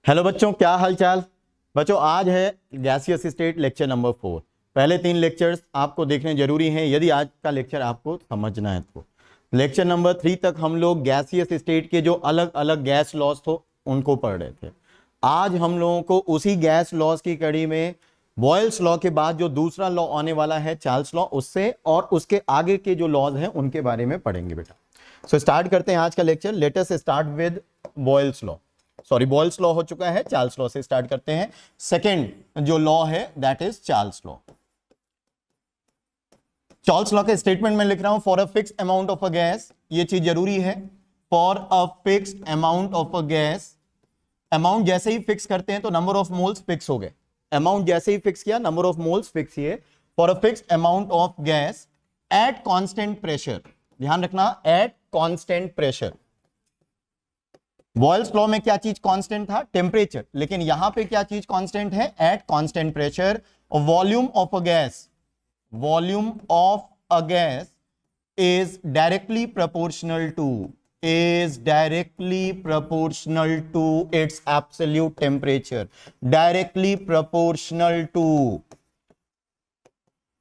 Hello बच्चों, क्या हाल चाल। बच्चों आज है गैसियस स्टेट लेक्चर नंबर 4। पहले 3 लेक्चर्स आपको देखने जरूरी हैं यदि आज का लेक्चर आपको समझना है तो। लेक्चर नंबर 3 तक हम लोग गैसियस स्टेट के जो अलग अलग गैस लॉज थे उनको पढ़ रहे थे। आज हम लोगों को उसी गैस लॉज की कड़ी में बॉयल्स लॉ के बाद जो दूसरा लॉ आने वाला है चार्ल्स लॉ, उससे और उसके आगे के जो लॉज हैं उनके बारे में पढ़ेंगे बेटा। सो स्टार्ट करते हैं आज का lecture. Let us start with Boyle's law. Sorry, Boyle's law हो चुका है, चार्ल्स लॉ से स्टार्ट करते हैं। सेकेंड जो लॉ है that is Charles law. Charles law के स्टेटमेंट में लिख रहा हूं for a fixed amount of a gas, ये चीज जरूरी है। For a fixed amount of a gas, amount जैसे ही फिक्स करते हैं तो नंबर ऑफ मोल्स फिक्स हो गए। अमाउंट जैसे ही फिक्स किया नंबर ऑफ मोल्स फिक्स किए। For a fixed amount of gas at constant pressure, ध्यान रखना at constant pressure. Boyle's law में क्या चीज कांस्टेंट था? टेम्परेचर। लेकिन यहां पे क्या चीज कांस्टेंट है? At constant pressure. Volume of a gas, volume of a gas is directly proportional to its absolute temperature, directly proportional to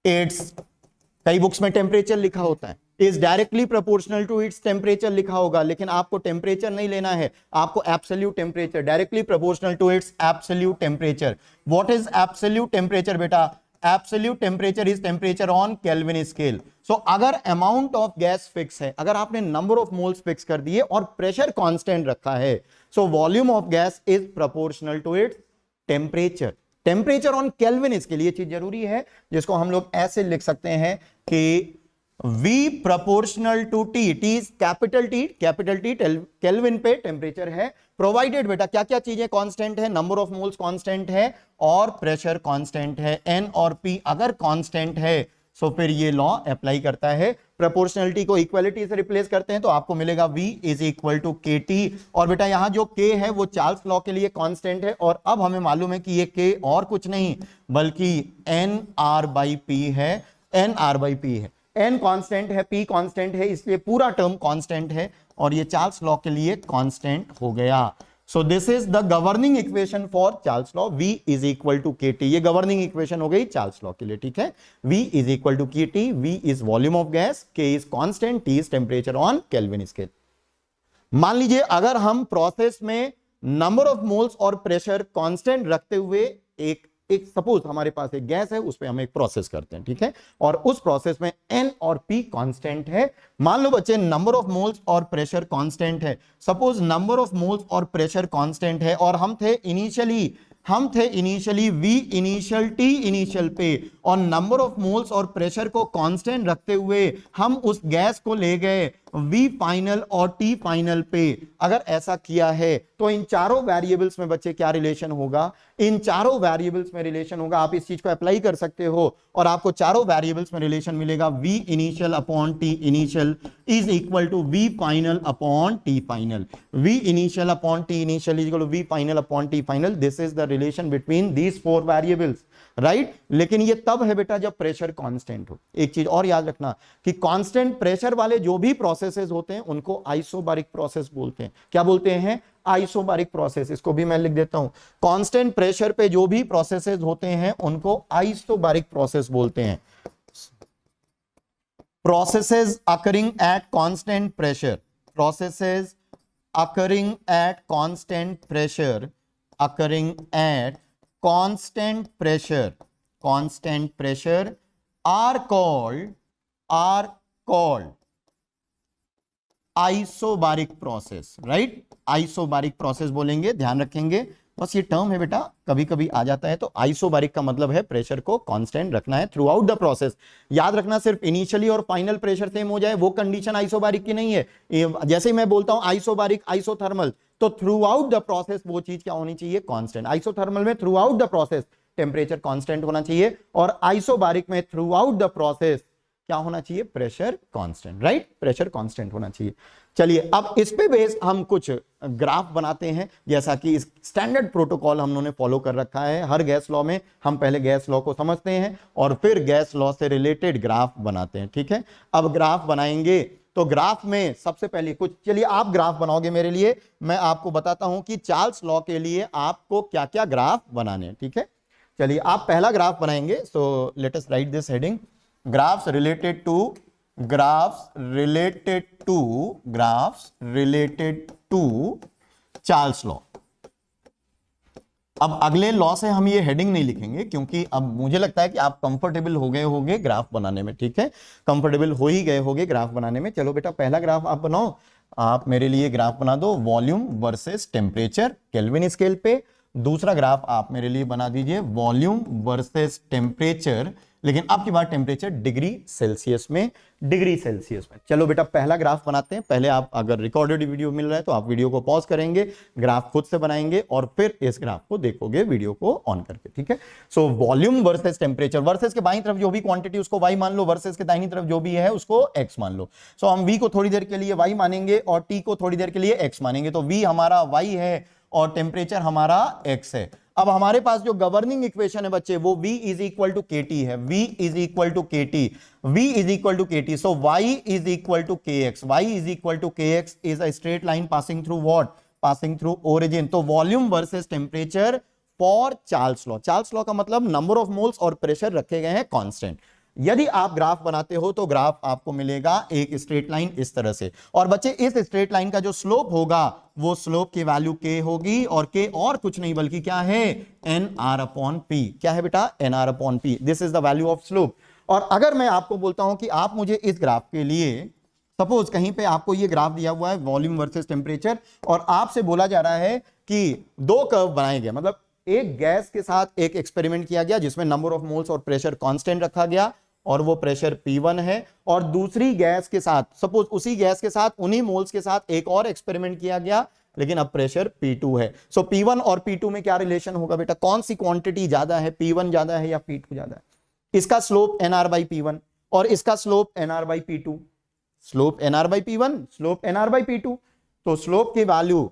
its, कई बुक्स में टेम्परेचर लिखा होता है, is directly proportional to its temperature लिखा होगा, लेकिन आपको टेम्परेचर नहीं लेना है, आपको absolute temperature, directly proportional to its absolute temperature. What is absolute temperature बेटा? Absolute temperature is temperature on Kelvin scale. So अगर अमाउंट ऑफ गैस फिक्स है, अगर आपने नंबर ऑफ मोल्स फिक्स कर दिए और प्रेशर कांस्टेंट रखा है, so volume of gas is proportional to its temperature. Temperature on Kelvin scale, ये चीज जरूरी है, जिसको हम लोग ऐसे लिख सकते हैं कि V proportional to T, T is capital T, capital T Kelvin पे टेम्परेचर है। प्रोवाइडेड बेटा क्या क्या चीजें कांस्टेंट है? नंबर ऑफ मोल्स कांस्टेंट है और प्रेशर कांस्टेंट है। N और P अगर कांस्टेंट है सो फिर ये लॉ अप्लाई करता है। प्रोपोर्शनलिटी को इक्वलिटी से रिप्लेस करते हैं तो आपको मिलेगा V is equal to KT। और बेटा यहां जो K है वो चार्ल्स लॉ के लिए कांस्टेंट है, और अब हमें मालूम है कि ये K और कुछ नहीं बल्कि NR/P है, NR/P है। N कांस्टेंट है, P कांस्टेंट है, इसलिए पूरा टर्म कांस्टेंट है और ये चार्ल्स लॉ के लिए कांस्टेंट हो गया। So this is the governing equation for Charles law. V is equal to KT, ये गवर्निंग इक्वेशन हो गई चार्ल्स लॉ के लिए, ठीक है। V is equal to KT, V is volume of gas, K is constant, T is temperature on Kelvin scale. मान लीजिए अगर हम प्रोसेस में नंबर ऑफ मोल्स और प्रेशर कांस्टेंट रखते हुए एक सपोज हमारे पास एक गैस है, उस पे हम एक प्रोसेस करते हैं, ठीक है, और उस प्रोसेस में N और P कांस्टेंट है। मान लो बच्चे नंबर ऑफ मोल्स और प्रेशर कांस्टेंट है। सपोज नंबर ऑफ मोल्स और प्रेशर कांस्टेंट है और हम थे initially V initial T initial पे, और नंबर ऑफ मोल्स और प्रेशर को कांस्टेंट रखते हुए हम उस गैस को ले गए V फाइनल और T फाइनल पे। अगर ऐसा किया है तो इन चारों वेरिएबल्स में बच्चे क्या रिलेशन होगा? इन चारों वेरिएबल्स में रिलेशन होगा। आप इस चीज को अप्लाई कर सकते हो और आपको चारों वेरिएबल्स में रिलेशन मिलेगा। V initial upon T initial is equal to V final upon T final. V initial upon T initial is equal to V final upon T final. This is the relation between these 4 variables, right. लेकिन ये तब है बेटा जब pressure constant हो। एक चीज और याद रखना कि कांस्टेंट प्रेशर वाले जो भी प्रोसेसेस होते हैं उनको आइसोबारिक प्रोसेस बोलते हैं। क्या बोलते हैं? Isobaric process. इसको भी मैं लिख देता हूं, कांस्टेंट प्रेशर पे जो भी प्रोसेसेस होते हैं उनको आइसोबारिक प्रोसेस बोलते हैं। Processes occurring at constant pressure, processes occurring at constant pressure, occurring at constant pressure are called isobaric process, right? isobaric process बोलेंगे, ध्यान रखेंगे। बस ये टर्म है बेटा, कभी कभी आ जाता है। तो आइसोबारिक का मतलब है प्रेशर को कांस्टेंट रखना है थ्रू आउट द प्रोसेस। याद रखना सिर्फ इनिशियली और फाइनल प्रेशर सेम हो जाए वो कंडीशन आइसोबारिक की नहीं है। जैसे ही मैं बोलता हूं आइसोबारिक, आइसोथर्मल, तो थ्रू आउट द प्रोसेस वो चीज क्या होनी चाहिए? कांस्टेंट। आइसोथर्मल में through out the process temperature constant होना चाहिए, और आइसोबारिक में थ्रू आउट द प्रोसेस क्या होना चाहिए? Pressure constant, right. Pressure constant होना चाहिए। चलिए अब इस पे बेस हम कुछ ग्राफ बनाते हैं, जैसा कि स्टैंडर्ड प्रोटोकॉल हम लोगों ने फॉलो कर रखा है। हर गैस लॉ में हम पहले गैस लॉ को समझते हैं और फिर गैस लॉ से रिलेटेड ग्राफ बनाते हैं, ठीक है। अब ग्राफ बनाएंगे तो ग्राफ में सबसे पहले कुछ, चलिए आप ग्राफ बनाओगे मेरे लिए, मैं आपको बताता हूं कि चार्ल्स लॉ के लिए आपको क्या क्या ग्राफ बनाने हैं, ठीक है। चलिए आप पहला ग्राफ बनाएंगे, so let us write this heading, graphs related to Charles law. अब अगले लॉ से हम ये हेडिंग नहीं लिखेंगे, क्योंकि अब मुझे लगता है कि आप कंफर्टेबल हो गए होंगे ग्राफ बनाने में, ठीक है, कंफर्टेबल हो ही गए होंगे ग्राफ बनाने में। चलो बेटा पहला ग्राफ आप बनाओ, आप मेरे लिए ग्राफ बना दो volume versus temperature kelvin scale पे। दूसरा ग्राफ आप मेरे लिए बना दीजिए वॉल्यूम वर्सेस टेम्परेचर, लेकिन अब की बार टेम्परेचर डिग्री सेल्सियस में, चलो बेटा पहला ग्राफ बनाते हैं। पहले आप अगर रिकॉर्डेड वीडियो मिल रहा है तो आप वीडियो को पॉज करेंगे, ग्राफ खुद से बनाएंगे और फिर इस ग्राफ को देखोगे वीडियो को ऑन करके, ठीक है। So volume versus temperature, versus के बाईं तरफ जो भी क्वांटिटी उसको y मान लो, वर्सेस के दाहिनी तरफ जो भी है उसको x मान लो। सो हम v को थोड़ी देर के लिए y मानेंगे और t को थोड़ी देर के लिए x मानेंगे, तो v हमारा y है और टेम्परेचर हमारा x है। अब हमारे पास जो गवर्निंग इक्वेशन है बच्चे वो v is equal to K T है, v is equal to K T, so y is equal to K X, is a straight line passing through what, passing through origin. तो volume versus temperature for Charles law का मतलब number of moles और pressure रखे गए हैं constant. यदि आप graph बनाते हो तो ग्राफ आपको मिलेगा एक स्ट्रेट लाइन इस तरह से, और बच्चे इस स्ट्रेट लाइन का जो स्लोप होगा वो स्लोप की वैल्यू k होगी, और k और कुछ नहीं बल्कि क्या है, nr अपॉन p। क्या है बेटा, nr upon p, this is the value of slope. और अगर मैं आपको बोलता हूं कि आप मुझे इस ग्राफ के लिए, सपोज कहीं पे आपको ये ग्राफ दिया हुआ है वॉल्यूम वर्सेस टेम्परेचर, और आपसे बोला जा रहा है कि दो कर्व बनाए गए, मतलब एक गैस के साथ एक एक्सपेरिमेंट किया गया जिसमें नंबर ऑफ मोल्स और प्रेशर कांस्टेंट रखा गया और वो प्रेशर P1 है, और दूसरी गैस के साथ, सपोज उसी गैस के साथ उन्हीं मोल्स के साथ एक और एक्सपेरिमेंट किया गया लेकिन अब प्रेशर P2 है। सो P1 और P2 में क्या रिलेशन होगा बेटा, कौन सी क्वांटिटी ज्यादा है, P1 ज्यादा है या P2 ज्यादा है। इसका स्लोप nr बाई P1 और इसका slope nr by P2, slope nr by P1, slope nr by P2, तो स्लोप की वैल्यू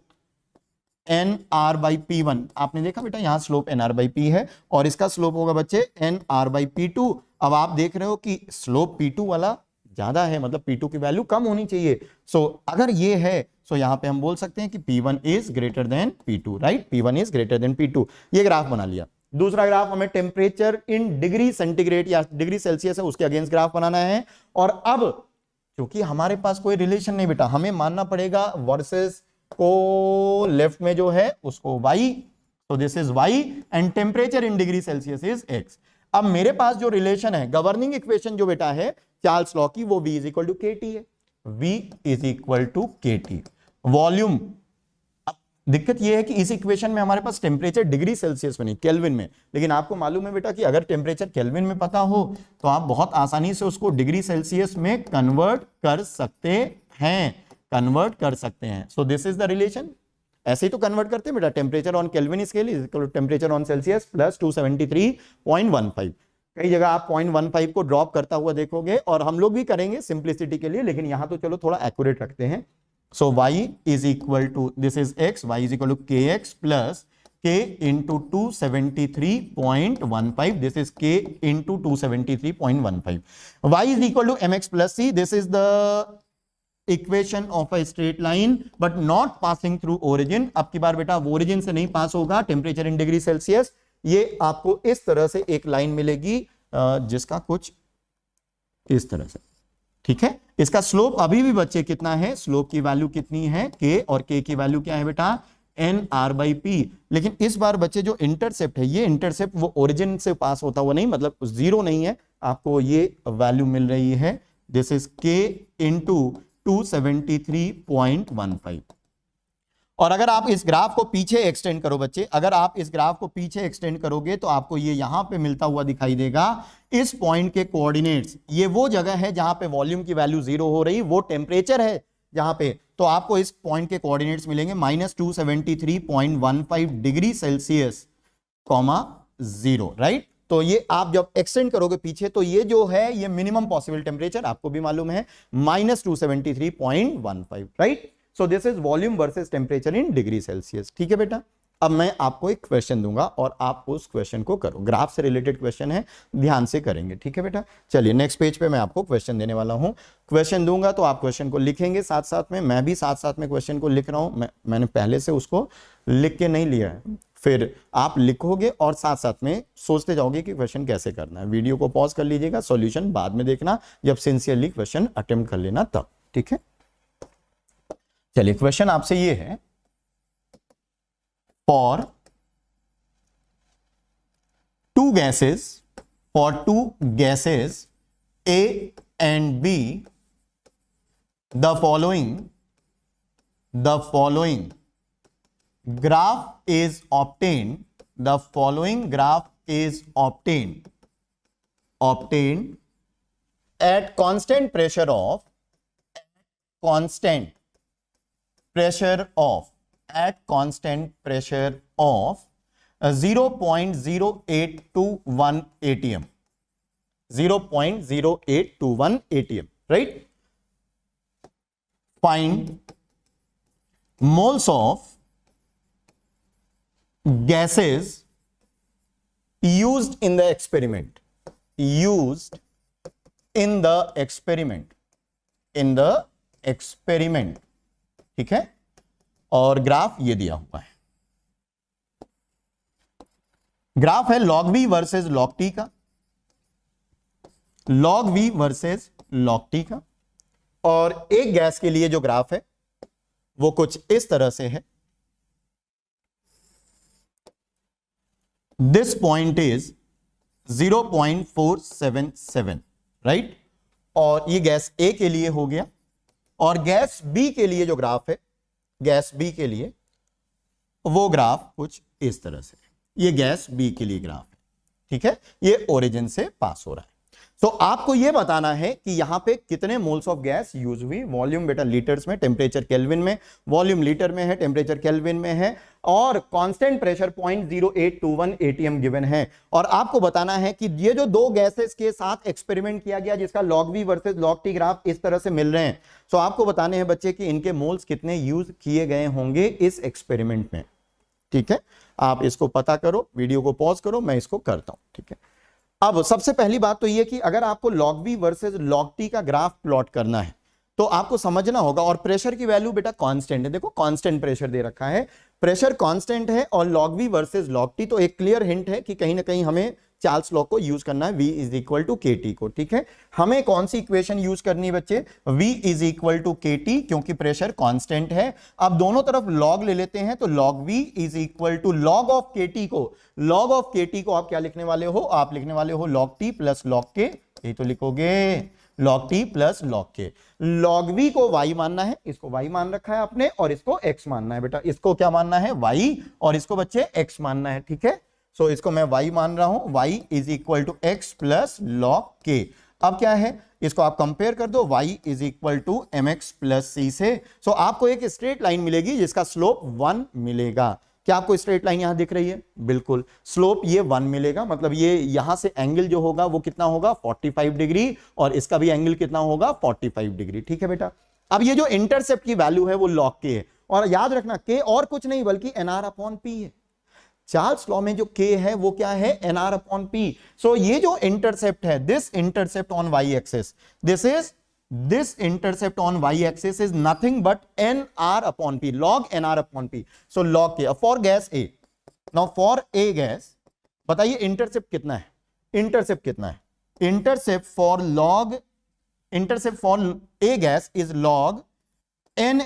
nr बाई P1, आपने देखा बेटा यहां स्लोप nr बाई P है और इसका स्लोप होगा बच्चे nr बाई P2। अब आप देख रहे हो कि स्लोप P2 वाला ज्यादा है, मतलब P2 की वैल्यू कम होनी चाहिए। सो अगर ये है सो यहां पे हम बोल सकते हैं कि P1 is greater then P2, right, P1 is greater then P2। ये ग्राफ बना लिया। दूसरा ग्राफ हमें टेम्परेचर इन डिग्री सेंटीग्रेड या डिग्री सेल्सियस है उसके अगेंस्ट ग्राफ बनाना है, और अब क्योंकि हमारे पास कोई रिलेशन नहीं बेटा, हमें मानना पड़ेगा वर्सेस को लेफ्ट में जो है उसको y, तो this is y and temperature in degree Celsius is x। अब मेरे पास जो रिलेशन है, गवर्निंग इक्वेशन जो बेटा है चार्ल्स लॉ की, वो v is equal to K T है, v is equal to K T volume. अब दिक्कत यह है कि इस इक्वेशन में हमारे पास टेम्परेचर डिग्री सेल्सियस में नहीं केल्विन में, लेकिन आपको मालूम है बेटा कि अगर टेम्परेचर केल्विन में पता हो तो आप बहुत आसानी से उसको डिग्री सेल्सियस में कन्वर्ट कर सकते हैं, so this is the relation. ऐसे ही तो कन्वर्ट करते हैं बेटा, temperature on Kelvin scale is equal to temperature on Celsius plus 273.15। कई जगह आप 0.15 को ड्रॉप करता हुआ देखोगे, और हम लोग भी करेंगे सिंप्लिसिटी के लिए, लेकिन यहां तो चलो थोड़ा एक्यूरेट रखते हैं। So y is equal to, this is x, y is equal to K X plus k into 273.15, this is k into 273.15। y is equal to mx plus c, this is the equation of a straight line but not passing through origin. अब की बार बेटा वो origin से नहीं पास होगा, temperature in degree Celsius. ये आपको इस तरह से एक लाइन मिलेगी जिसका कुछ इस तरह से, ठीक है। इसका स्लोप अभी भी बच्चे कितना है, स्लोप की वैल्यू कितनी है k, और k की वैल्यू क्या है बेटा nr बाई p। लेकिन इस बार बच्चे जो इंटरसेप्ट है, ये इंटरसेप्ट वो ओरिजिन से पास होता हुआ नहीं, मतलब जीरो नहीं है, आपको ये वैल्यू मिल रही है, दिस इज k इंटू 273.15। और अगर आप इस ग्राफ को पीछे एक्सटेंड करो बच्चे, अगर आप इस ग्राफ को पीछे एक्सटेंड करोगे तो आपको ये यहां पे मिलता हुआ दिखाई देगा। इस पॉइंट के कोऑर्डिनेट्स, ये वो जगह है जहां पे वॉल्यूम की वैल्यू 0 हो रही, वो टेम्परेचर है जहां पे, तो आपको इस पॉइंट के कोऑर्डिनेट्स मिलेंगे -273.15 डिग्री सेल्सियस कॉमा 0, राइट। तो ये आप जब एक्सटेंड करोगे पीछे तो ये जो है ये मिनिमम पॉसिबल टेम्परेचर आपको भी मालूम है -273.15, right. So this is volume versus temperature in degree Celsius, ठीक है बेटा। अब मैं आपको एक क्वेश्चन दूंगा और आप उस क्वेश्चन को करो, ग्राफ से रिलेटेड क्वेश्चन है, ध्यान से करेंगे, ठीक है बेटा। चलिए नेक्स्ट पेज पे मैं आपको क्वेश्चन देने वाला हूं, क्वेश्चन दूंगा तो आप क्वेश्चन को लिखेंगे साथ साथ में, मैं भी साथ साथ में क्वेश्चन को लिख रहा हूं, मैंने पहले से उसको लिख के नहीं लिया है, फिर आप लिखोगे और साथ साथ में सोचते जाओगे कि क्वेश्चन कैसे करना है। वीडियो को पॉज कर लीजिएगा, सॉल्यूशन बाद में देखना जब सिंसियरली क्वेश्चन अटेम्प्ट कर लेना तब, ठीक है। चलिए क्वेश्चन आपसे ये है, for two gases A and B, the following graph is obtained, the following graph is obtained at constant pressure of at constant pressure of 0.0821 atm, 0.0821 atm, right? Find moles of gases used in the experiment, ठीक है। और graph ये दिया हुआ है, graph है log v versus log t का, log v versus log t का। और एक गैस के लिए जो ग्राफ है वो कुछ इस तरह से है, दिस पॉइंट इज 0.477, राइट। और ये गैस ए के लिए हो गया, और गैस बी के लिए जो ग्राफ है, गैस बी के लिए वो ग्राफ कुछ इस तरह से, ये गैस बी के लिए ग्राफ है, ठीक है। ये ओरिजिन से पास हो रहा है। तो आपको ये बताना है कि यहां पे कितने मोल्स ऑफ गैस यूज हुई। वॉल्यूम बेटा लीटर्स में, टेम्परेचर केल्विन में, वॉल्यूम लीटर में है, टेम्परेचर केल्विन में है, और कांस्टेंट प्रेशर 0.0821 एटीएम गिवन है। और आपको बताना है कि ये जो दो गैसेस के साथ एक्सपेरिमेंट किया गया जिसका log v versus log t graph इस तरह से मिल रहे हैं, तो आपको बताने हैं बच्चे कि इनके मोल्स कितने यूज किए गए होंगे इस एक्सपेरिमेंट में, ठीक है। आप इसको पता करो, वीडियो को पॉज करो, मैं इसको करता हूं, ठीक है। अब सबसे पहली बात तो ये कि अगर आपको log v versus log t का ग्राफ प्लॉट करना है तो आपको समझना होगा, और प्रेशर की वैल्यू बेटा कांस्टेंट है, देखो कांस्टेंट प्रेशर दे रखा है, प्रेशर कांस्टेंट है, और log v versus log t, तो एक क्लियर हिंट है कि कहीं ना कहीं हमें चार्ल्स लॉ को यूज करना है, v is equal to K T को, ठीक है। हमें कौन सी इक्वेशन यूज करनी है बच्चे, v is equal to K T, क्योंकि प्रेशर कांस्टेंट है। अब दोनों तरफ log ले लेते हैं, तो log v is equal to log of K T को, log ऑफ के टी को आप क्या लिखने वाले हो, आप लिखने वाले हो log t plus log k, यही तो लिखोगे, log t plus log k। log v को y मानना है, इसको y मान रखा है आपने, और इसको x मानना है बेटा, इसको क्या मानना है y, और इसको बच्चे x मानना है, ठीक है। सो इसको मैं y मान रहा हूं, y is equal to x plus log k। अब क्या है, इसको आप कंपेयर कर दो, y is equal to mx plus c से। सो आपको एक स्ट्रेट लाइन मिलेगी जिसका स्लोप 1 मिलेगा। क्या आपको स्ट्रेट लाइन यहां दिख रही है, बिल्कुल, स्लोप ये 1 मिलेगा, मतलब ये यहां से एंगल जो होगा वो कितना होगा 45 डिग्री, और इसका भी एंगल कितना होगा 45 डिग्री, ठीक है बेटा। अब ये जो इंटरसेप्ट की वैल्यू है वो log k है, और याद रखना k और कुछ नहीं बल्कि nr अपॉन p है। चार्ल्स लॉ में जो k है वो क्या है, nr अपॉन p। सो ये जो इंटरसेप्ट है, this intercept on y axis, this intercept on y axis is nothing but nr upon p, log nr upon p, so log k for gas a। now for a gas बताइए intercept कितना है, intercept कितना है, intercept for a gas is log na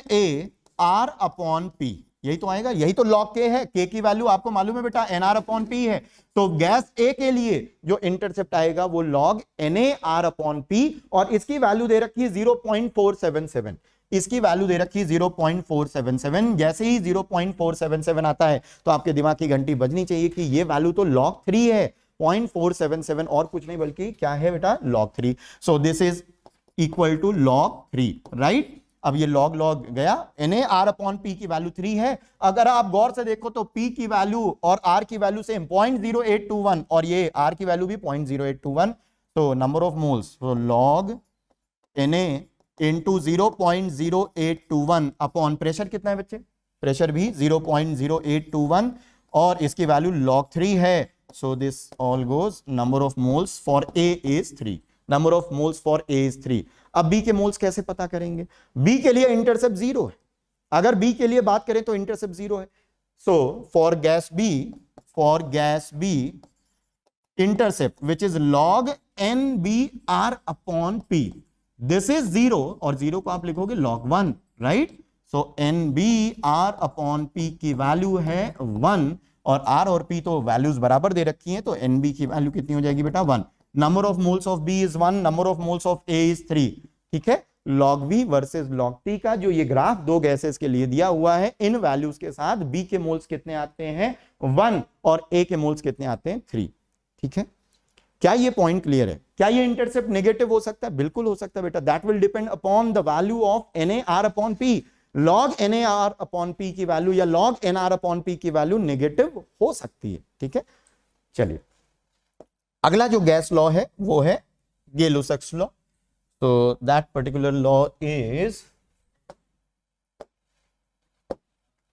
r upon p, यही तो आएगा, यही तो log k है। k की वैल्यू आपको मालूम है बेटा nr अपॉन p है, तो गैस a के लिए जो इंटरसेप्ट आएगा वो log NaR अपॉन p, और इसकी वैल्यू दे रखी है 0.477, इसकी वैल्यू दे रखी है 0.477। जैसे ही 0.477 आता है तो आपके दिमाग की घंटी बजनी चाहिए कि ये वैल्यू तो log 3 है, 0.477 और कुछ नहीं बल्कि क्या है बेटा log 3। So this is equal to log 3, right. अब ये log गया, NaR अपॉन p की वैल्यू 3 है। अगर आप गौर से देखो तो p की वैल्यू और r की वैल्यू सेम 0.0821, और ये r की वैल्यू भी 0.0821, तो नंबर ऑफ मोल्स, तो log Na into 0.0821 upon pressure कितना है बच्चे, प्रेशर भी 0.0821 और इसकी वैल्यू log 3 है। So this all goes, number of moles for A is 3, number of moles for A is 3। अब B के मोल्स कैसे पता करेंगे? B के लिए इंटरसेप्ट 0 है, अगर B के लिए बात करें तो इंटरसेप्ट 0 है। So for gas B intercept which is log NBR upon P, this is 0 और 0 को आप लिखोगे log 1, राइट? सो NBR upon P की वैल्यू है 1 और R और P तो वैल्यूज बराबर दे रखी हैं, तो NB की वैल्यू कितनी हो जाएगी बेटा? 1। Number of moles of B is 1, number of moles of A is 3। ठीक है, log V versus log T का जो ये ग्राफ दो गैसेस के लिए दिया हुआ है, इन वैल्यूज के साथ B के मोल्स कितने आते हैं? 1 और A के मोल्स कितने आते हैं? 3। ठीक है, क्या ये पॉइंट क्लियर है? क्या ये इंटरसेप्ट नेगेटिव हो सकता है? बिल्कुल हो सकता है बेटा। That will depend upon the value of NaR अपॉन P। log NaR अपॉन P की वैल्यू या log NR अपॉन P की वैल्यू नेगेटिव हो सकती है। ठीक है, चलिए अगला जो गैस लॉ है वो है Gay-Lussac's law. so that particular law is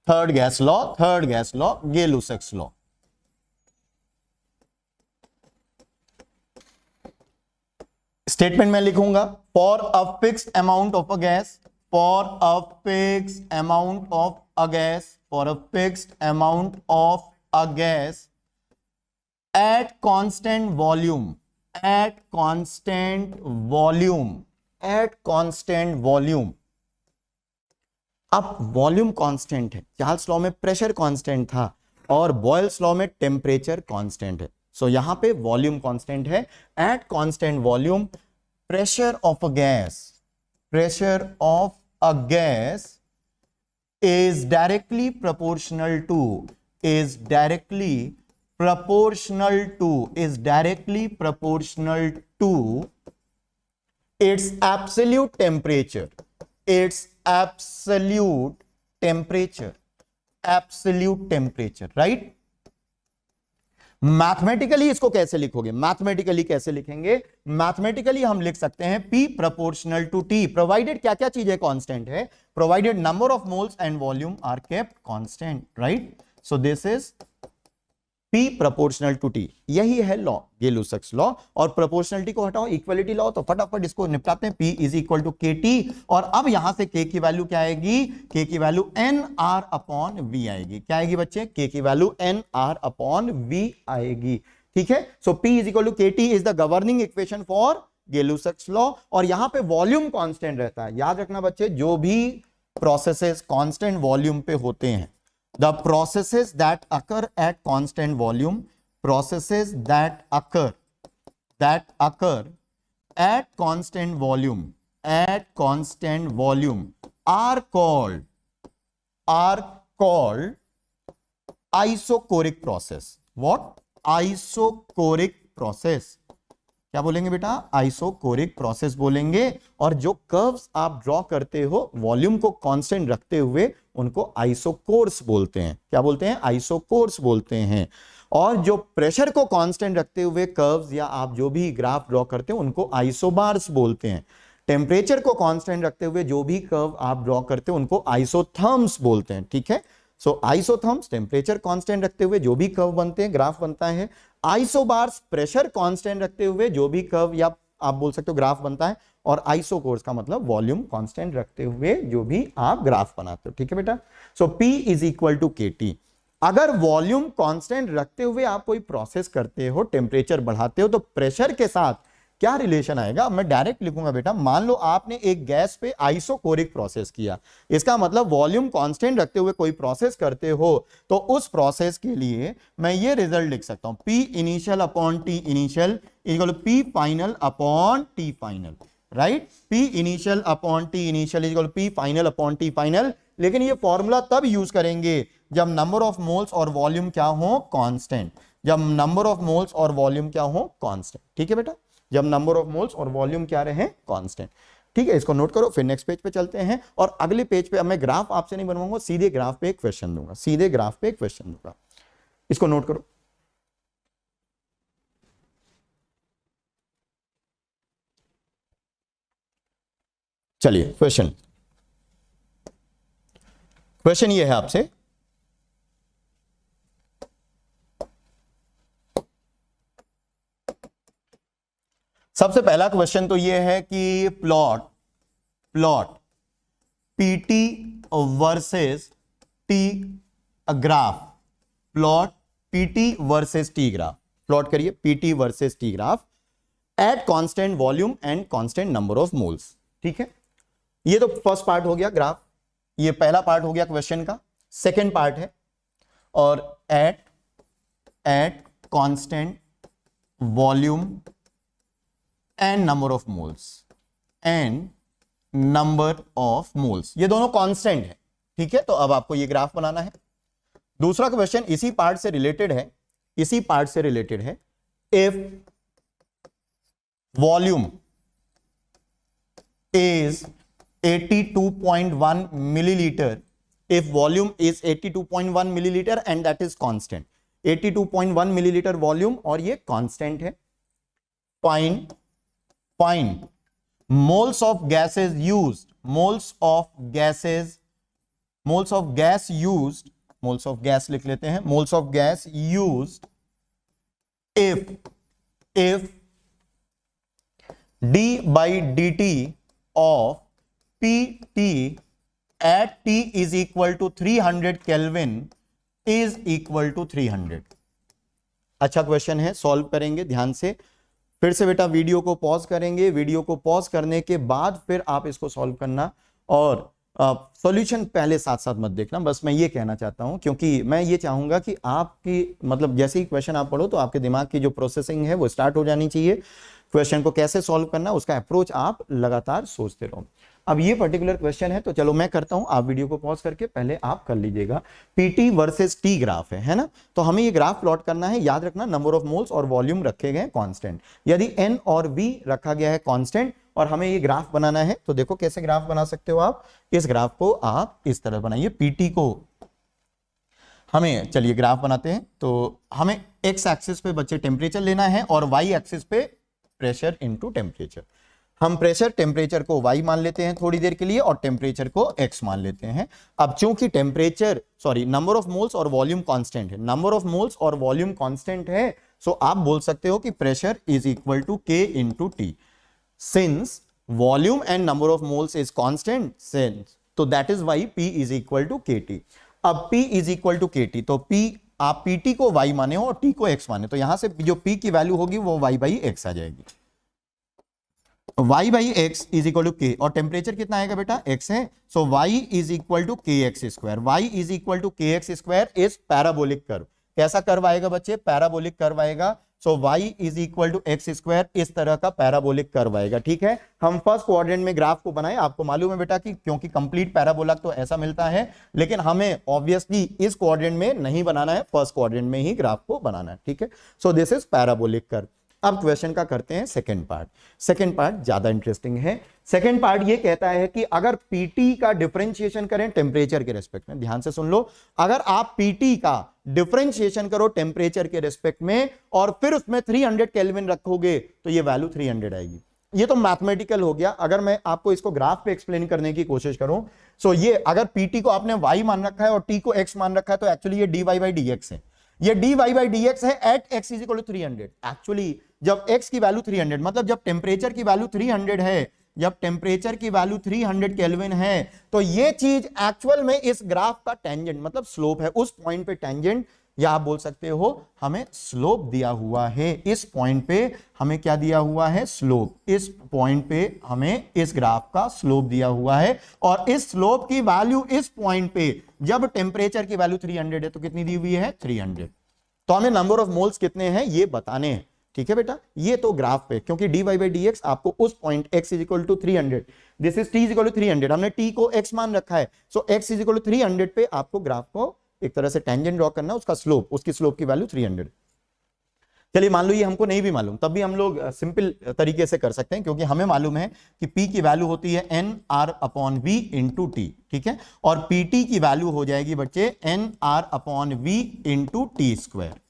third gas law, Gay-Lussac's law। Statement में लिखूंगा, for a fixed amount of a gas, for a fixed amount of a gas, for a fixed amount of a gas at constant volume, eight constant volume, eight constant volume. अब volume constant है, Charles law में pressure constant था और Boyle's law में temperature constant है। सो यहां पे volume constant है। Eight constant volume pressure of a gas, pressure of a gas is directly proportional to, is directly proportional to, is directly proportional to its absolute temperature, its absolute temperature, absolute temperature, right? Mathematically इसको कैसे लिखोगे? Mathematically कैसे लिखेंगे? Mathematically हम लिख सकते हैं P proportional to T, provided क्या क्या चीजें कांस्टेंट है, provided number of moles and volume are kept constant, right? So this is P proportional to T, यही है लॉ, Gay-Lussac's लॉ। और प्रोपोर्शनलिटी को हटाओ, इक्वलिटी लॉ, तो फटाफट इसको निपटाते हैं। P is equal to KT और अब यहां से K की वैल्यू क्या आएगी? K की वैल्यू NR अपॉन V आएगी। क्या आएगी बच्चे? K की वैल्यू NR अपॉन V आएगी। ठीक है, so P is equal to KT is the governing equation for Gay-Lussac's law. और यहां पे वॉल्यूम कांस्टेंट रहता है। याद रखना बच्चे, जो भी प्रोसेसेस कांस्टेंट वॉल्यूम पे होते हैं, the processes that occur at constant volume, processes that occur at constant volume, at constant volume are called isochoric process. What? Isochoric process. क्या बोलेंगे बेटा? आइसोकोरिक प्रोसेस बोलेंगे। और जो कर्व्स आप ड्रॉ करते हो वॉल्यूम को कांस्टेंट रखते हुए, उनको आइसोकोर्स बोलते हैं। क्या बोलते हैं? आइसोकोर्स बोलते हैं। और जो प्रेशर को कांस्टेंट रखते हुए कर्व्स या आप जो भी ग्राफ ड्रॉ करते हो उनको आइसोबार्स बोलते हैं। टेम्परेचर को कांस्टेंट रखते हुए जो भी कर्व आप ड्रॉ करते हो उनको आइसोथर्म्स बोलते हैं। ठीक है, सो आइसोथर्म्स टेम्परेचर कांस्टेंट रखते हुए जो भी कर्व बनते हैं, ग्राफ बनता है। आइसोबार्स प्रेशर कांस्टेंट रखते हुए जो भी कर्व या आप बोल सकते हो ग्राफ बनता है। और आइसोकोर्स का मतलब वॉल्यूम कांस्टेंट रखते हुए जो भी आप ग्राफ बनाते हो। ठीक है बेटा, so P is equal to KT। अगर वॉल्यूम कांस्टेंट रखते हुए आप कोई प्रोसेस करते हो, टेम्परेचर बढ़ाते हो, तो प्रेशर के साथ क्या रिलेशन आएगा? मैं डायरेक्ट लिखूंगा बेटा। मान लो आपने एक गैस पे आइसोकोरिक प्रोसेस किया, इसका मतलब वॉल्यूम कांस्टेंट रखते हुए कोई प्रोसेस करते हो, तो उस प्रोसेस के लिए मैं ये रिजल्ट लिख सकता हूं, P initial upon T initial equal to P final upon T final, right? P initial upon T initial equal to P final upon T final. लेकिन ये फॉर्मूला तब यूज करेंगे जब नंबर ऑफ मोल्स और volume क्या हो? Constant. जब number of moles और वॉल्यूम क्या हो? कांस्टेंट। ठीक है बेटा, जब नंबर ऑफ मोल्स और वॉल्यूम क्या रहे? कांस्टेंट। ठीक है, इसको नोट करो। फिर नेक्स्ट पेज पे चलते हैं और अगले पेज पे मैं ग्राफ आपसे नहीं बनवाऊंगा, सीधे ग्राफ पे एक क्वेश्चन दूंगा, सीधे ग्राफ पे एक क्वेश्चन दूंगा। इसको नोट करो। चलिए क्वेश्चन क्वेश्चन ये है आपसे, सबसे पहला क्वेश्चन तो ये है कि plot PT versus T graph, plot PT versus T graph, plot करिए PT versus T graph at constant volume and constant number of moles. ठीक है, ये तो फर्स्ट पार्ट हो गया ग्राफ, ये पहला पार्ट हो गया क्वेश्चन का। सेकेंड पार्ट है, और eight constant volume and number of moles, ये दोनों कांस्टेंट है। ठीक है, तो अब आपको ये ग्राफ बनाना है। दूसरा क्वेश्चन इसी पार्ट से रिलेटेड है, if volume is 82.1 millilitre, if volume is 82.1 millilitre and that is constant, 82.1 millilitre volume और ये कांस्टेंट है। Find moles of gases used, moles of gas लिख लेते हैं, moles of gas used if d by dt of pt at t is equal to 300 Kelvin is equal to 300। अच्छा question है, solve करेंगे ध्यान से। फिर से बेटा वीडियो को पॉज करेंगे, वीडियो को पॉज करने के बाद फिर आप इसको सॉल्व करना, और सॉल्यूशन पहले साथ साथ मत देखना, बस मैं ये कहना चाहता हूं, क्योंकि मैं ये चाहूंगा कि आपकी मतलब जैसे ही क्वेश्चन आप पढ़ो तो आपके दिमाग की जो प्रोसेसिंग है वो स्टार्ट हो जानी चाहिए। क्वेश्चन को कैसे सॉल्व करना, उसका अप्रोच आप लगातार सोचते रहो। अब ये पर्टिकुलर क्वेश्चन है, तो चलो मैं करता हूं, आप वीडियो को पॉज करके पहले आप कर लीजिएगा। पीटी वर्सेस टी ग्राफ है ना, तो हमें ये ग्राफ प्लॉट करना है। याद रखना नंबर ऑफ मोल्स और वॉल्यूम रखे गए कांस्टेंट, यदि एन और वी रखा गया है कांस्टेंट और हमें ये ग्राफ बनाना है, तो देखो कैसे ग्राफ बना सकते हो आप। इस ग्राफ को आप इस तरह बनाइए, पीटी को हमें, चलिए ग्राफ बनाते हैं। तो हमें एक्स एक्सिस पे बच्चे टेम्परेचर लेना है और वाई एक्सिस पे प्रेशर इनटू टेम्परेचर। हम प्रेशर टेम्परेचर को y मान लेते हैं थोड़ी देर के लिए और टेम्परेचर को x मान लेते हैं। अब चूंकि नंबर ऑफ मोल्स और वॉल्यूम कांस्टेंट है, नंबर ऑफ मोल्स और वॉल्यूम कांस्टेंट है, सो आप बोल सकते हो कि pressure is equal to k into T. Since volume and number of moles is constant, since तो that is Y p is equal to kt। अब p is equal to kt, तो p आप pt को y माने हो और t को x माने, तो यहां से जो p की वैल्यू होगी वो y बाई x आ जाएगी। y by X is equal to K, और टेम्परेचर कितना आएगा बेटा, x है, so y is equal to K X square. y is equal to K X square is parabolic curve. कैसा कर्व आएगा बच्चे, पैराबोलिक कर्व आएगा। So y is equal to X square, इस तरह का पैराबोलिक कर्व आएगा। ठीक है, हम फर्स्ट क्वाड्रेंट में ग्राफ को बनाए, आपको मालूम है बेटा कि क्योंकि कंप्लीट पैराबोला तो ऐसा मिलता है, लेकिन हमें ऑब्वियसली इस क्वाड्रेंट में नहीं बनाना है, फर्स्ट क्वाड्रेंट में ही ग्राफ को बनाना है। ठीक है, सो दिस इज पैराबोलिक कर्व। अब क्वेश्चन का करते हैं सेकंड पार्ट। सेकंड पार्ट ज्यादा इंटरेस्टिंग है। सेकंड पार्ट ये कहता है कि अगर पीटी का डिफरेंशिएशन करें टेम्परेचर के रेस्पेक्ट में, ध्यान से सुन लो, अगर आप पीटी का डिफरेंशिएशन करो टेम्परेचर के रेस्पेक्ट में और फिर उसमें 300 केल्विन रखोगे तो ये वैल्यू 300 आएगी। ये तो मैथमेटिकल हो गया। अगर मैं आपको इसको ग्राफ पे एक्सप्लेन करने की कोशिश करूं, सो ये अगर पीटी को आपने y मान रखा है और t को x मान रखा है, तो एक्चुअली ये dy बाई dx है। ये dy बाई dx है at x is equal to 300। Actually जब x की वैल्यू 300, मतलब जब टेम्परेचर की वैल्यू 300 है, जब टेम्परेचर की वैल्यू 300 केल्विन है, तो ये चीज एक्चुअल में इस ग्राफ का टेंजेंट मतलब स्लोप है। उस पॉइंट पे टेंजेंट, या आप बोल सकते हो हमें स्लोप दिया हुआ है। इस पॉइंट पे हमें क्या दिया हुआ है, स्लोप। इस पॉइंट पे हमें इस ग्राफ का स्लोप दिया हुआ है, और इस स्लोप की वैल्यू इस पॉइंट पे जब टेम्परेचर की वैल्यू 300 है तो कितनी दी हुई है, 300। तो हमें नंबर ऑफ मोल्स कितने हैं ये बताने हैं। ठीक है बेटा, ये तो ग्राफ पे, क्योंकि dy बाई dx आपको उस point x is equal to 300, this is t is equal to 300, हमने t को x मान रखा है, so x is equal to 300 पे आपको ग्राफ को एक तरह से टेंजेंट ड्रॉ करना, उसका स्लोप, उसकी स्लोप की वैल्यू 300। चलिए मान लो ये हमको नहीं भी मालूम, तब भी हम लोग सिंपल तरीके से कर सकते हैं, क्योंकि हमें मालूम है कि p की वैल्यू होती है nr upon v into T. ठीक है, और pt की वैल्यू हो जाएगी बच्चे nr upon v into T square.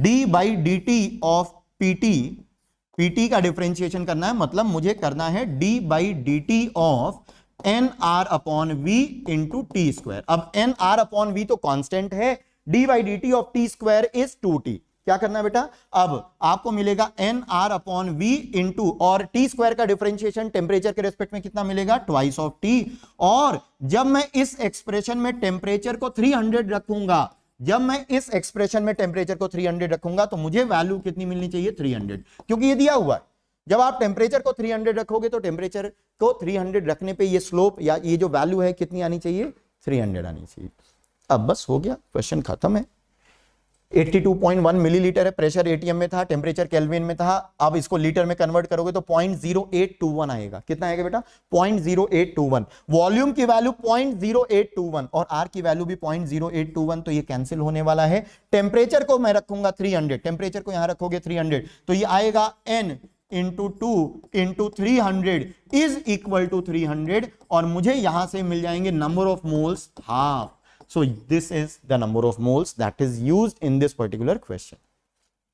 d by D T of PT का डिफरेंशिएशन करना है, मतलब मुझे करना है d by D T of N R upon V into T square. अब एन आर अपॉन वी तो कांस्टेंट है, D by D T of T square is 2t। क्या करना है बेटा, अब आपको मिलेगा N R upon V into, और टी स्क्वायर का डिफरेंशिएशन टेम्परेचर के रेस्पेक्ट में कितना मिलेगा, ट्वाइस ऑफ टी। और जब मैं इस एक्सप्रेशन में टेम्परेचर को 300 रखूंगा, जब मैं इस एक्सप्रेशन में टेम्परेचर को 300 रखूंगा तो मुझे वैल्यू कितनी मिलनी चाहिए, 300, क्योंकि ये दिया हुआ है। जब आप टेम्परेचर को 300 रखोगे तो टेम्परेचर को 300 रखने पे ये स्लोप या ये जो वैल्यू है कितनी आनी चाहिए, 300 आनी चाहिए। अब बस हो गया, क्वेश्चन खत्म है। 82.1 मिलीलीटर है, प्रेशर एटीएम में था, टेम्परेचर केल्विन में था। अब इसको लीटर में कन्वर्ट करोगे तो 0.0821 आएगा। कितना आएगा बेटा, 0.0821। वॉल्यूम की वैल्यू 0.0821 और आर की वैल्यू भी 0.0821, तो ये कैंसिल होने वाला है। टेम्परेचर को मैं रखूंगा 300, टेम्परेचर को यहां रखोगे 300, तो ये आएगा n into 2 into 300 is equal to 300, और मुझे यहां से मिल जाएंगे number of moles half. So this is the number of moles that is used in this particular question.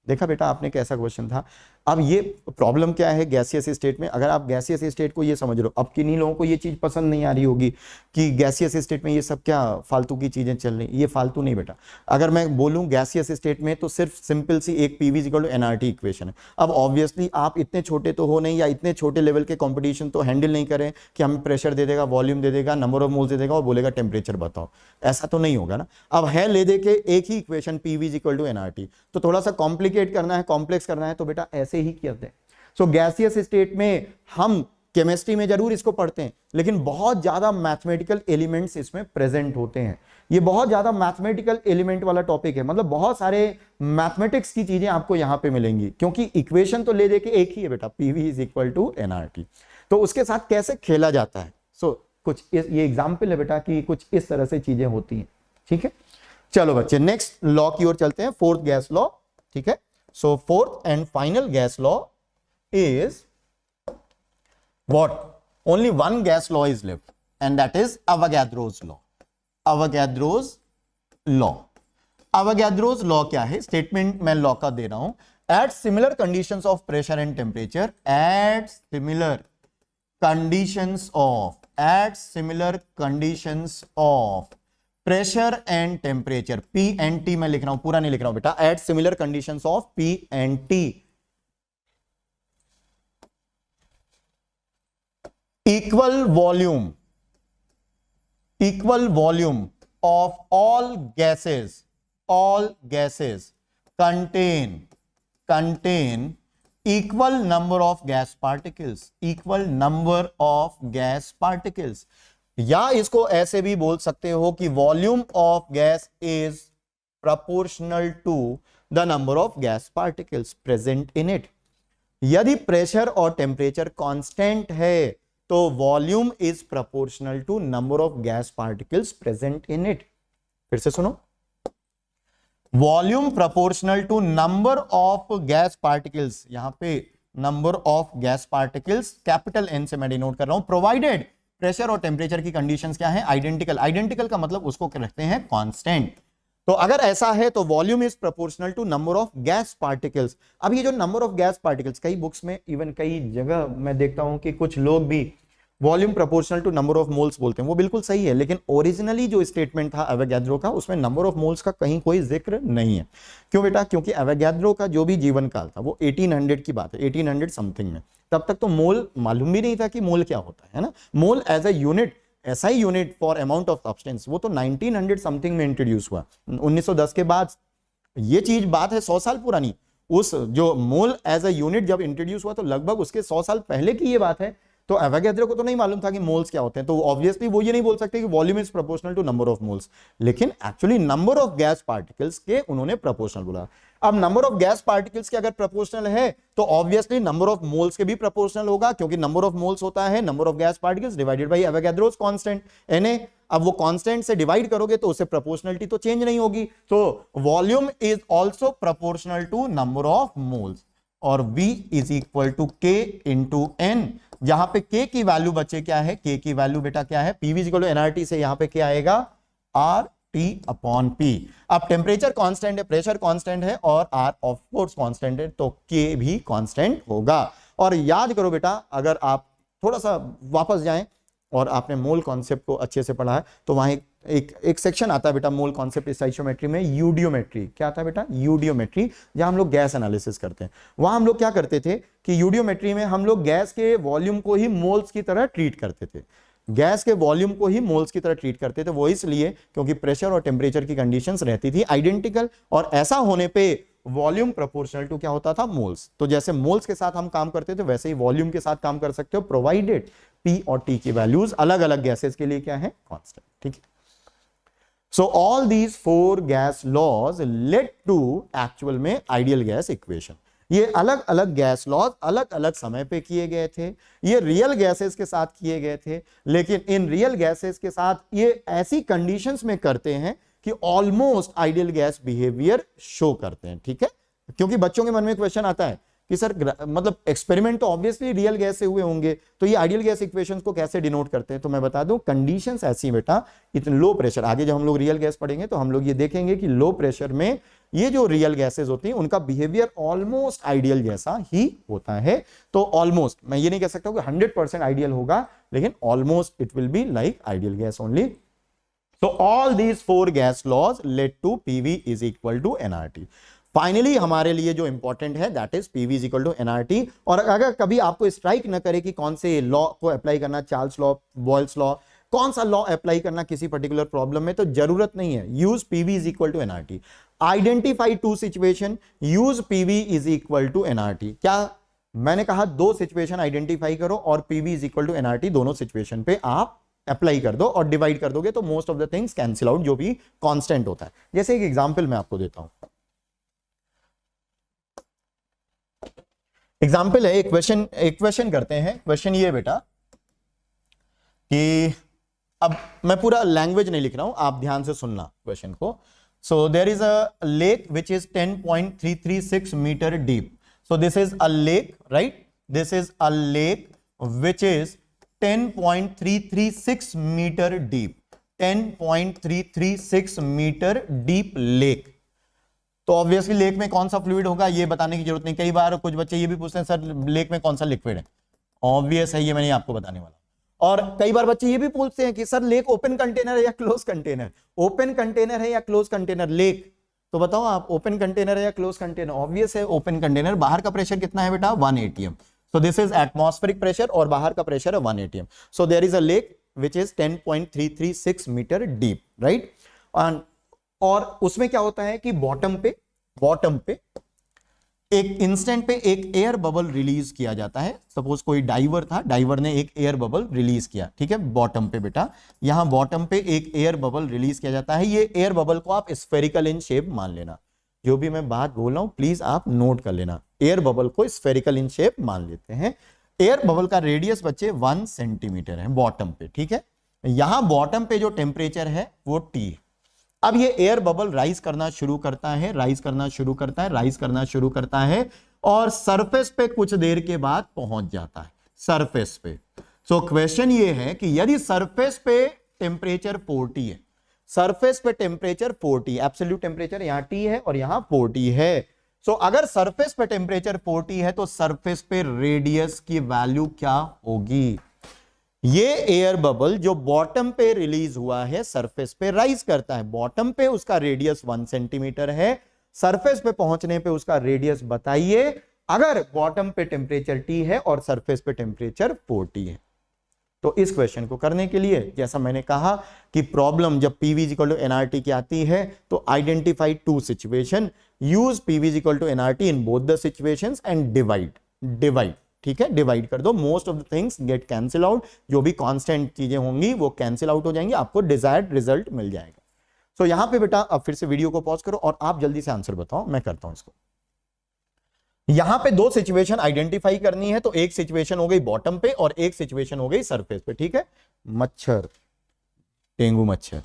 देखा बेटा आपने कैसा क्वेश्चन था। अब ये प्रॉब्लम क्या है गैसियस स्टेट में, अगर आप गैसियस स्टेट को ये समझ रहे हो, अब किन्हीं लोगों को ये चीज पसंद नहीं आ रही होगी कि गैसियस स्टेट में ये सब क्या फालतू की चीजें चल रही, ये फालतू नहीं बेटा। अगर मैं बोलूं गैसियस स्टेट में तो सिर्फ सिंपल सी एक PV equal to NRT equation है। अब ऑब्वियसली आप इतने छोटे तो हो नहीं, या इतने छोटे लेवल के कॉम्पिटिशन तो हैंडल नहीं करें कि हमें प्रेशर दे देगा, वॉल्यूम दे देगा, नंबर ऑफ मोल्स दे देगा और बोलेगा टेम्परेचर बताओ, ऐसा तो नहीं होगा ना। अब है ले दे के एक ही equation PV equal to NRT, तो थोड़ा सा कॉम्प्लिकेट करना है, कॉम्प्लेक्स करना है, तो बेटा ऐसे ही करते हैं। सो गैसियस स्टेट में हम केमिस्ट्री में जरूर इसको पढ़ते हैं, लेकिन बहुत ज्यादा मैथमेटिकल एलिमेंट्स इसमें प्रेजेंट होते हैं। ये बहुत ज्यादा मैथमेटिकल एलिमेंट वाला टॉपिक है, मतलब बहुत सारे मैथमेटिक्स की चीजें आपको यहां पे मिलेंगी, क्योंकि इक्वेशन तो ले दे के एक ही है बेटा, PV is equal to NRT. तो उसके साथ कैसे खेला जाता है, कुछ ये एग्जाम्पल है बेटा कि कुछ इस तरह से चीजें होती हैं। ठीक है, चलो बच्चे नेक्स्ट लॉ की ओर चलते हैं, फोर्थ गैस लॉ। ठीक है, so fourth and final gas law is what? Only one gas law is left, and that is Avogadro's law. Avogadro's law. Avogadro's law क्या है, स्टेटमेंट मैं लॉ का दे रहा हूं। At similar conditions of pressure and temperature, at similar conditions of pressure and temperature, P and T मैं लिख रहा हूं, पूरा नहीं लिख रहा हूं बेटा। At similar conditions of P and T, equal volume of all gases contain equal number of gas particles, या इसको ऐसे भी बोल सकते हो कि volume of gas is proportional to the number of gas particles present in it। यदि pressure और टेम्परेचर कांस्टेंट है तो volume is proportional to number of gas particles present in it. फिर से सुनो, volume proportional to number of gas particles, यहां पे number of gas particles capital N से मैं डिनोट कर रहा हूं, प्रोवाइडेड प्रेशर और टेम्परेचर की कंडीशंस क्या है, आइडेंटिकल। आइडेंटिकल का मतलब उसको रखते हैं कांस्टेंट। तो अगर ऐसा है तो volume is proportional to number of gas particles. अब ये जो नंबर ऑफ गैस पार्टिकल्स, कई बुक्स में इवन कई जगह मैं देखता हूं कि कुछ लोग भी volume proportional to number of moles बोलते हैं, वो बिल्कुल सही है, लेकिन ओरिजिनली जो स्टेटमेंट था एवोगैड्रो का, उसमें नंबर ऑफ मोल्स का कहीं कोई जिक्र नहीं है। क्यों बेटा, क्योंकि एवोगैड्रो का जो भी जीवन काल था वो 1800 की बात है, 1800 समथिंग में। तब तक तो मोल मालूम भी नहीं था कि मोल क्या होता है ना। मोल एज ए यूनिट, ऐसा ही unit for amount of substance, वो तो 1900 समथिंग में इंट्रोड्यूस हुआ। 1910 के बाद ये चीज बात है 100 साल पुरानी। उस जो मोल एज ए यूनिट जब इंट्रोड्यूस हुआ तो लगभग उसके 100 साल पहले की ये बात है। तो एवोगैड्रो को तो नहीं मालूम था कि मोल्स क्या होते हैं, तो ऑब्वियसली वो ये नहीं बोल सकते कि volume is proportional to number of moles, लेकिन actually number of gas particles के उन्होंने प्रोपोर्शनल बोला। अब नंबर ऑफ गैस पार्टिकल्स के अगर प्रोपोर्शनल है तो ऑब्वियसली नंबर ऑफ मोल्स के भी प्रोपोर्शनल होगा, क्योंकि नंबर ऑफ मोल्स होता है number of gas particles divided by Avogadro's constant Na। अब वो कांस्टेंट से डिवाइड करोगे तो उससे प्रोपोर्शनलिटी तो चेंज नहीं होगी। तो volume is also proportional to number of moles, और V is equal to K into N, जहां पे K की वैल्यू बच्चे क्या है, K की वैल्यू बेटा क्या है, PV is equal to NRT से यहां पे क्या आएगा, RT अपॉन P। अब टेम्परेचर कांस्टेंट है, प्रेशर कांस्टेंट है और R ऑफ कोर्स कांस्टेंट है, तो K भी कांस्टेंट होगा। और याद करो बेटा, अगर आप थोड़ा सा वापस जाएं और आपने मोल कॉन्सेप्ट को अच्छे से पढ़ा है तो वहां एक सेक्शन आता है बेटा मोल कॉन्सेप्ट स्टोइचियोमेट्री में, यूडियोमेट्री। क्या आता है बेटा? यूडियोमेट्री, जहां हम लोग गैस एनालिसिस करते हैं। वहां हम लोग क्या करते थे कि यूडियोमेट्री में हम लोग गैस के वॉल्यूम को ही मोल्स की तरह ट्रीट करते थे। गैस के वॉल्यूम को ही मोल्स की तरह ट्रीट करते थे। वो इसलिए क्योंकि प्रेशर और टेम्परेचर की कंडीशंस रहती थी आइडेंटिकल, और ऐसा होने पे वॉल्यूम प्रोपोर्शनल टू क्या होता था? मोल्स। तो जैसे मोल्स के साथ हम काम करते थे वैसे ही वॉल्यूम के साथ काम कर सकते हो, प्रोवाइडेड P और T की वैल्यूज अलग अलग गैसेस के लिए क्या है? कांस्टेंट। ठीक है। So all these 4 gas laws led to actual में आइडियल गैस इक्वेशन। ये अलग अलग गैस लॉज अलग अलग समय पे किए गए थे। ये रियल गैसेस के साथ किए गए थे, लेकिन इन रियल गैसेस के साथ ये ऐसी कंडीशंस में करते हैं कि almost ideal gas behaviour show करते हैं। ठीक है, क्योंकि बच्चों के मन में क्वेश्चन आता है कि सर मतलब एक्सपेरिमेंट तो ऑब्वियसली रियल गैस से हुए होंगे, तो ये आइडियल गैस इक्वेशंस को कैसे डिनोट करते हैं? तो मैं बता दूं, कंडीशंस ऐसी बेटा, इतने लो प्रेशर, आगे जब हम लोग रियल गैस पढ़ेंगे तो हम लोग ये देखेंगे कि लो प्रेशर में ये जो रियल गैसेस होती हैं उनका बिहेवियर ऑलमोस्ट आइडियल जैसा ही होता है। तो ऑलमोस्ट, मैं ये नहीं कह सकता हूं कि 100% आइडियल होगा, लेकिन almost it will be like ideal gas only. So all these 4 gas laws led to PV is equal to nRT. Finally हमारे लिए जो इंपॉर्टेंट है that is PV is equal to nRT। और अगर कभी आपको स्ट्राइक न करे कि कौन से लॉ को अप्लाई करना, चार्ल्स लॉ, बॉयल्स लॉ, कौन सा लॉ अप्लाई करना किसी पर्टिकुलर प्रॉब्लम में, तो जरूरत नहीं है। Use PV is equal to nRT। Identify 2 situation, use PV is equal to nRT। क्या मैंने कहा? 2 सिचुएशन आइडेंटिफाई करो और PV is equal to nRT दोनों सिचुएशन पे आप अप्लाई कर दो और डिवाइड कर दोगे तो most of the things cancel out, जो भी कांस्टेंट होता है। जैसे एक एग्जांपल मैं आपको देता हूं। एग्जांपल है, एक क्वेश्चन करते हैं। क्वेश्चन ये बेटा कि अब मैं पूरा लैंग्वेज नहीं लिख रहा हूं, आप ध्यान से सुनना क्वेश्चन को। So there is a lake which is 10.336 metre deep. So this is a lake, right? This is a lake which is 10.336 metre deep, 10.336 metre deep lake. तो ऑब्वियसली लेक में कौन सा फ्लूइड होगा ये बताने की जरूरत नहीं। कई बार कुछ बच्चे ये भी पूछते हैं सर लेक में कौन सा लिक्विड है। ऑब्वियस है, ये मैंने आपको बताने वाला। और कई बार बच्चे ये भी पूछते हैं कि सर लेक ओपन कंटेनर है या क्लोज कंटेनर, ओपन कंटेनर है या क्लोज कंटेनर लेक। तो बताओ आप, ओपन कंटेनर है या क्लोज कंटेनर? ऑब्वियस है ओपन कंटेनर। बाहर का प्रेशर कितना है बेटा? 1 atm। So this is atmospheric pressure और बाहर का प्रेशर है 1 atm। So there is a lake which is 10.336 metre deep, right? और उसमें क्या होता है कि बॉटम पे एक इंस्टेंट पे एक एयर बबल रिलीज किया जाता है। सपोज कोई डाइवर था, डाइवर ने एक एयर बबल रिलीज किया, ठीक है, बॉटम पे बेटा, यहां बॉटम पे एक एयर बबल रिलीज किया जाता है। ये एयर बबल को आप स्फेरिकल इन शेप मान लेना। जो भी मैं बात बोल रहा हूं प्लीज आप नोट कर लेना। एयर बबल को स्फेरिकल इन शेप मान लेते हैं। एयर बबल का रेडियस बच्चे 1 सेंटीमीटर है बॉटम पे, ठीक है। यहां बॉटम पे जो टेम्परेचर है वो T है। अब ये एयर बबल राइज करना शुरू करता है और सरफेस पे कुछ देर के बाद पहुंच जाता है सरफेस पे। सो क्वेश्चन ये है कि यदि सरफेस पे टेम्परेचर 40 है, सरफेस पे टेम्परेचर 40, एब्सोल्यूट टेम्परेचर यहां T है और यहां 40 है। सो अगर सरफेस पे टेम्परेचर 40 है तो सरफेस पे रेडियस की वैल्यू क्या होगी? ये एयर बबल जो बॉटम पे रिलीज हुआ है सरफेस पे राइज करता है। बॉटम पे उसका रेडियस 1 सेंटीमीटर है, सरफेस पे पहुंचने पे उसका रेडियस बताइए अगर बॉटम पे टेम्परेचर T है और सरफेस पे टेम्परेचर 40 है। तो इस क्वेश्चन को करने के लिए जैसा मैंने कहा कि प्रॉब्लम जब PV इक्वल टू nRT की आती है तो identify 2 situation, use PV equal to nRT in both the situations and divide, ठीक है, डिवाइड कर दो। Most of the things get cancel out, जो भी कांस्टेंट चीजें होंगी वो कैंसिल आउट हो जाएंगी, आपको डिजायर्ड रिजल्ट मिल जाएगा। सो यहां पे बेटा अब फिर से वीडियो को पॉज करो और आप जल्दी से आंसर बताओ, मैं करता हूं इसको। यहां पे 2 सिचुएशन आइडेंटिफाई करनी है, तो एक सिचुएशन हो गई बॉटम पे और एक सिचुएशन हो गई सरफेस पे, ठीक है। मच्छर, डेंगू मच्छर,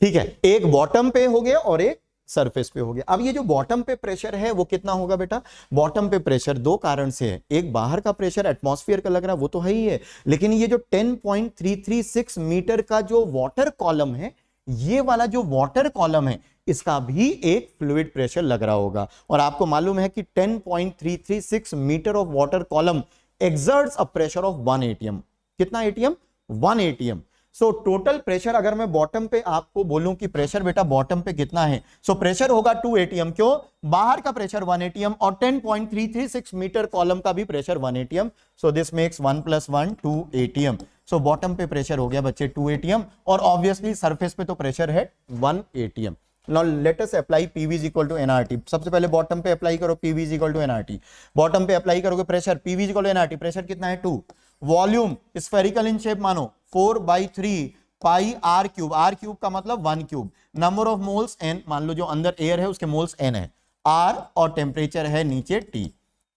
ठीक है, एक बॉटम पे हो गया और एक सरफेस पे हो गया। अब ये जो बॉटम पे प्रेशर है वो कितना होगा बेटा? बॉटम पे प्रेशर 2 कारण से है। एक बाहर का प्रेशर एटमॉस्फेयर का लग रहा है, वो तो है ही है, लेकिन ये जो 10.336 मीटर का जो वाटर कॉलम है, ये वाला जो वाटर कॉलम है इसका भी एक फ्लूइड प्रेशर लग रहा होगा। और आपको मालूम है कि 10.336 metre of water column exerts a pressure of 1 atm, कितना ATM? 1 ATM. So total pressure अगर मैं बॉटम पे आपको बोलूं कि प्रेशर बेटा बॉटम पे कितना है, सो प्रेशर होगा 2 एटीएम। क्यों? बाहर का प्रेशर 1 एटीएम और 10.336 मीटर कॉलम का भी pressure 1 ATM. So this makes 1 + 1 2 ATM. So bottom पे प्रेशर हो गया बच्चे 2 एटीएम और ऑब्वियसली सरफेस पे तो प्रेशर है 1 ATM. Now let us apply PV is equal to nRT। सबसे पहले बॉटम पे अप्लाई करो PV is equal to nRT। Bottom पे अप्लाई करोगे pressure PV is equal to nRT। Pressure कितना है? 2। वॉल्यूम स्फेरिकल इन शेप मानो 4/3 पाई r क्यूब। r क्यूब का मतलब 1 cube. Number of moles n, मान लो जो अंदर एयर है उसके मोल्स n है, r और टेम्परेचर है नीचे T।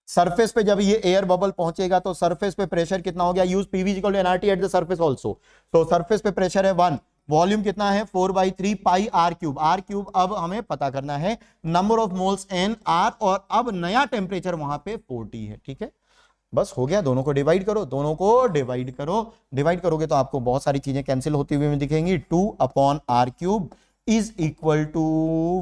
सरफेस पे जब ये एयर बबल पहुंचेगा तो सरफेस पे प्रेशर कितना हो गया? Use PV is equal to nRT at the surface also. तो सरफेस पे प्रेशर है 1, वॉल्यूम कितना है? 4/3 पाई r क्यूब। r क्यूब अब हमें पता करना है, number of moles n r, और अब नया टेम्परेचर वहां पे 40 है। ठीक है, बस हो गया। दोनों को डिवाइड करो, दोनों को डिवाइड करो। डिवाइड करोगे तो आपको बहुत सारी चीजें कैंसिल होती हुई दिखेंगी। 2/r cube is equal to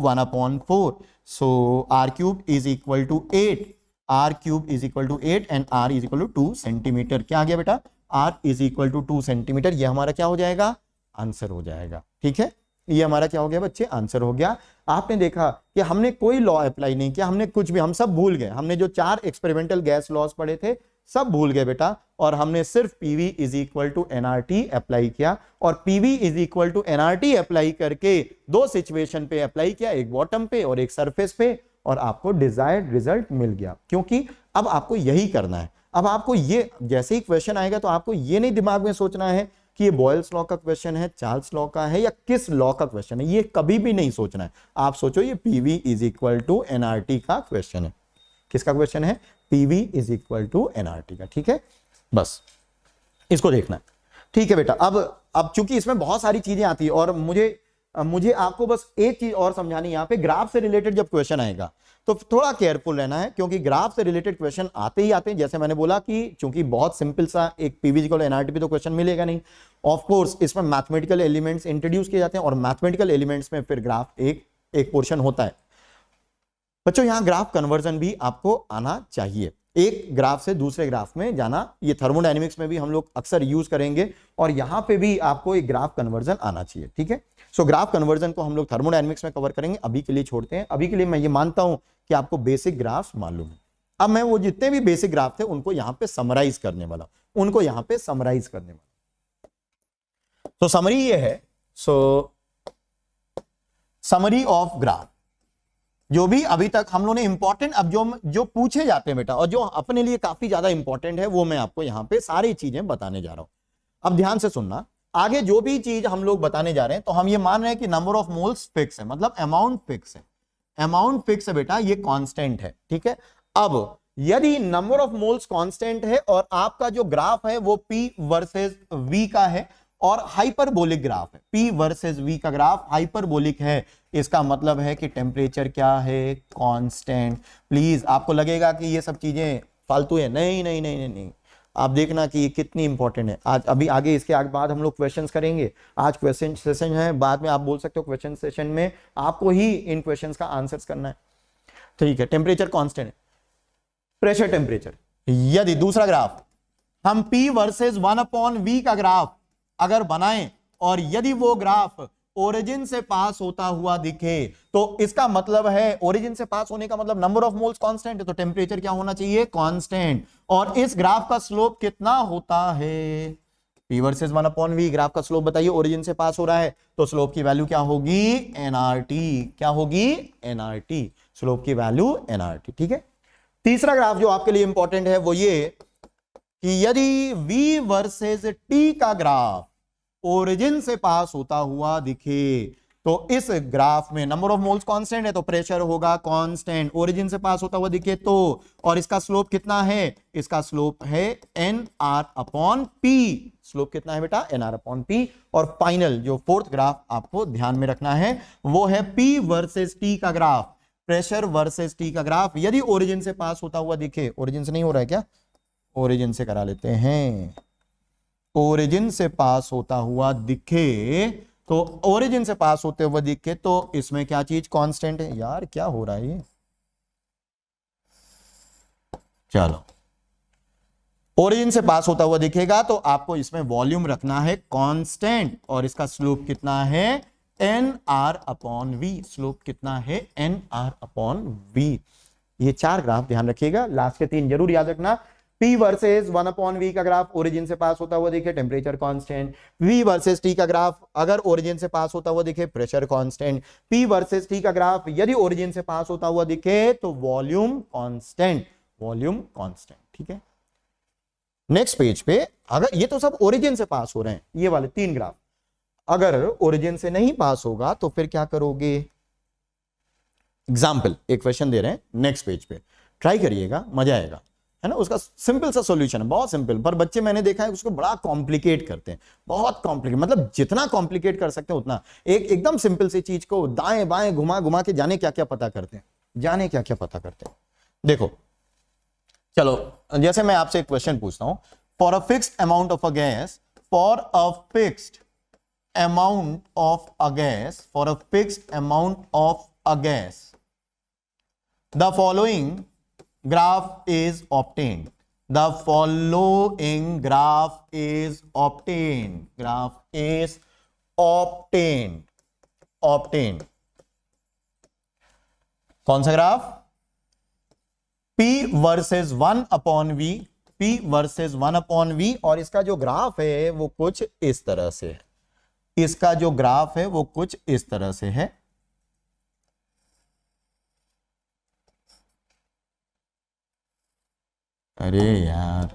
1/4। सो r cube is equal to 8। r cube is equal to 8 and r is equal to 2 centimetre. क्या आ गया बेटा? r is equal to 2 centimetre. ये हमारा क्या हो जाएगा? आंसर हो जाएगा। ठीक है, ये हमारा क्या हो गया बच्चे? आंसर हो गया। आपने देखा कि हमने कोई लॉ अप्लाई नहीं किया, हमने कुछ भी, हम सब भूल गए। हमने जो 4 एक्सपेरिमेंटल गैस लॉस पढ़े थे सब भूल गए बेटा, और हमने सिर्फ PV is equal to nRT apply किया। और PV is equal to nRT apply करके 2 सिचुएशन पे अप्लाई किया, एक बॉटम पे और एक सरफेस पे, और आपको डिजायर्ड रिजल्ट मिल गया। क्योंकि अब आपको यही करना है। अब आपको ये जैसे ही क्वेश्चन आएगा तो आपको ये नहीं दिमाग में सोचना है कि ये बॉयल्स लॉ का क्वेश्चन है, चार्ल्स लॉ का है, या किस लॉ का क्वेश्चन है, ये कभी भी नहीं सोचना है। आप सोचो ये PV is equal to nRT का क्वेश्चन है। किसका क्वेश्चन है? PV is equal to nRT का। ठीक है, बस इसको देखना है। ठीक है बेटा, अब चूंकि इसमें बहुत सारी चीजें आती है और मुझे आपको बस एक चीज और समझानी, यहाँ पे ग्राफ से रिलेटेड जब क्वेश्चन आएगा तो थोड़ा केयरफुल रहना है, क्योंकि ग्राफ से रिलेटेड क्वेश्चन आते ही आते हैं। जैसे मैंने बोला कि चूंकि बहुत सिंपल सा एक PV इक्वल nRT पे तो क्वेश्चन मिलेगा नहीं। ऑफ कोर्स इसमें मैथमेटिकल एलिमेंट्स इंट्रोड्यूस किए जाते हैं और मैथमेटिकल एलिमेंट्स में फिर ग्राफ एक पोर्शन होता है। बच्चों यहाँ ग्राफ कन्वर्जन भी आपको आना चाहिए, एक ग्राफ से दूसरे ग्राफ में जाना। ये थर्मोडायनेमिक्स में भी हम लोग अक्सर यूज करेंगे और यहाँ पे भी आपको एक ग्राफ कन्वर्जन आना चाहिए। ठीक है, सो ग्राफ कन्वर्जन को हम लोग थर्मोडायनेमिक्स में कवर करेंगे, अभी के लिए छोड़ते हैं। अभी के लिए मैं ये मानता हूं कि आपको बेसिक ग्राफ्स मालूम है। अब मैं वो जितने भी बेसिक ग्राफ थे उनको यहां पे समराइज करने वाला, तो समरी ये है। सो समरी ऑफ ग्राफ, जो भी अभी तक हम लोगों ने इंपॉर्टेंट, अब जो पूछे जाते हैं बेटा और जो अपने लिए काफी ज्यादा इंपॉर्टेंट है वो मैं आपको यहां पे सारी चीजें बताने जा रहा हूं। अब ध्यान से सुनना, आगे जो भी चीज हम लोग बताने जा रहे हैं तो हम ये मान रहे हैं कि नंबर ऑफ मोल्स फिक्स है, मतलब अमाउंट फिक्स है। अमाउंट फिक्स है बेटा, ये कांस्टेंट है। ठीक है, अब यदि नंबर ऑफ मोल्स कांस्टेंट है और आपका जो ग्राफ है वो P वर्सेस V का है और हाइपरबोलिक ग्राफ है, P वर्सेस V का ग्राफ हाइपरबोलिक है, इसका मतलब है कि टेम्परेचर क्या है? कांस्टेंट। प्लीज आपको लगेगा कि ये सब चीजें फालतू है, नहीं नहीं नहीं नहीं, नहीं। आप देखना कि ये कितनी इंपॉर्टेंट है। आज अभी आगे इसके आगे बाद हम लोग क्वेश्चंस करेंगे। आज क्वेश्चन सेशन है, बाद में आप बोल सकते हो क्वेश्चन सेशन में आपको ही इन क्वेश्चंस का आंसर्स करना है। ठीक है, टेम्परेचर कांस्टेंट है, प्रेशर टेम्परेचर। यदि दूसरा ग्राफ हम P वर्सेस 1/V का ग्राफ अगर बनाएं और यदि वो ग्राफ ओरिजिन से पास होता हुआ दिखे तो इसका मतलब है, ओरिजिन से पास होने का मतलब नंबर ऑफ मोल्स कांस्टेंट है, तो टेम्परेचर क्या होना चाहिए? कांस्टेंट। और इस ग्राफ का स्लोप कितना होता है? P वर्सेस 1/V, ग्राफ का स्लोप बताइए, ओरिजिन से पास हो रहा है तो स्लोप की वैल्यू क्या होगी? nRT। क्या होगी? nRT, स्लोप की वैल्यू nRT। ठीक है, तीसरा ग्राफ जो आपके लिए इंपॉर्टेंट है वो ये कि यदि V वर्सेस T का ग्राफ ओरिजिन से पास होता हुआ दिखे तो इस ग्राफ में नंबर ऑफ मोल्स कांस्टेंट है तो प्रेशर होगा कांस्टेंट, ओरिजिन से पास होता हुआ दिखे तो। और इसका स्लोप कितना है? इसका स्लोप है nR/P। स्लोप कितना है बेटा? nR/P। और फाइनल जो फोर्थ ग्राफ आपको ध्यान में रखना है वो है P वर्सेस T का ग्राफ, प्रेशर वर्सेस T का ग्राफ यदि ओरिजिन से पास होता हुआ दिखे। ओरिजिन से नहीं हो रहा है क्या? ओरिजिन से करा लेते हैं। ओरिजिन से पास होता हुआ दिखे तो ओरिजिन से पास होते हुए दिखे तो इसमें क्या चीज कांस्टेंट है? यार क्या हो रहा है ये? चलो, ओरिजिन से पास होता हुआ दिखेगा तो आपको इसमें वॉल्यूम रखना है कांस्टेंट, और इसका स्लोप कितना है N R upon V. Slope कितना है एन आर अपॉन वी। ये 4 ग्राफ ध्यान रखिएगा, लास्ट के 3 जरूर याद रखना। P वर्सेस 1 अपॉन वी का ग्राफ ओरिजिन से पास होता हुआ दिखे temperature constant, V versus T का ग्राफ अगर ओरिजिन से पास होता हुआ दिखे pressure constant, P versus T का ग्राफ यदि ओरिजिन से पास होता हुआ दिखे तो वॉल्यूम कांस्टेंट, वॉल्यूम कांस्टेंट। ठीक है, नेक्स्ट पेज पे अगर ये तो सब ओरिजिन से पास हो रहे हैं ये वाले 3 ग्राफ, अगर ओरिजिन से नहीं पास होगा तो फिर क्या करोगे। एग्जाम्पल एक क्वेश्चन दे रहे हैं नेक्स्ट पेज पे, ट्राई करिएगा, मजा आएगा, है ना। उसका सिंपल सा सॉल्यूशन है, बहुत सिंपल, पर बच्चे मैंने देखा है उसको बड़ा कॉम्प्लिकेट करते हैं, बहुत कॉम्प्लिकेट, मतलब जितना कॉम्प्लिकेट कर सकते हैं उतना। एकदम सिंपल सी चीज को दाएं बाएं घुमा घुमा के जाने क्या क्या पता करते हैं, जाने क्या क्या पता करते हैं। देखो चलो, जैसे मैं आपसे एक क्वेश्चन पूछता हूं, for a fixed amount of a gas, for a fixed amount of a gas, for a fixed amount of a gas, the following graph is obtained. The following graph is obtained. Graph is obtained. Obtained. कौन सा graph? P versus 1 upon V, P versus 1 upon V, और इसका जो graph है वो कुछ इस तरह से है। इसका जो ग्राफ है वो कुछ इस तरह से है। अरे यार,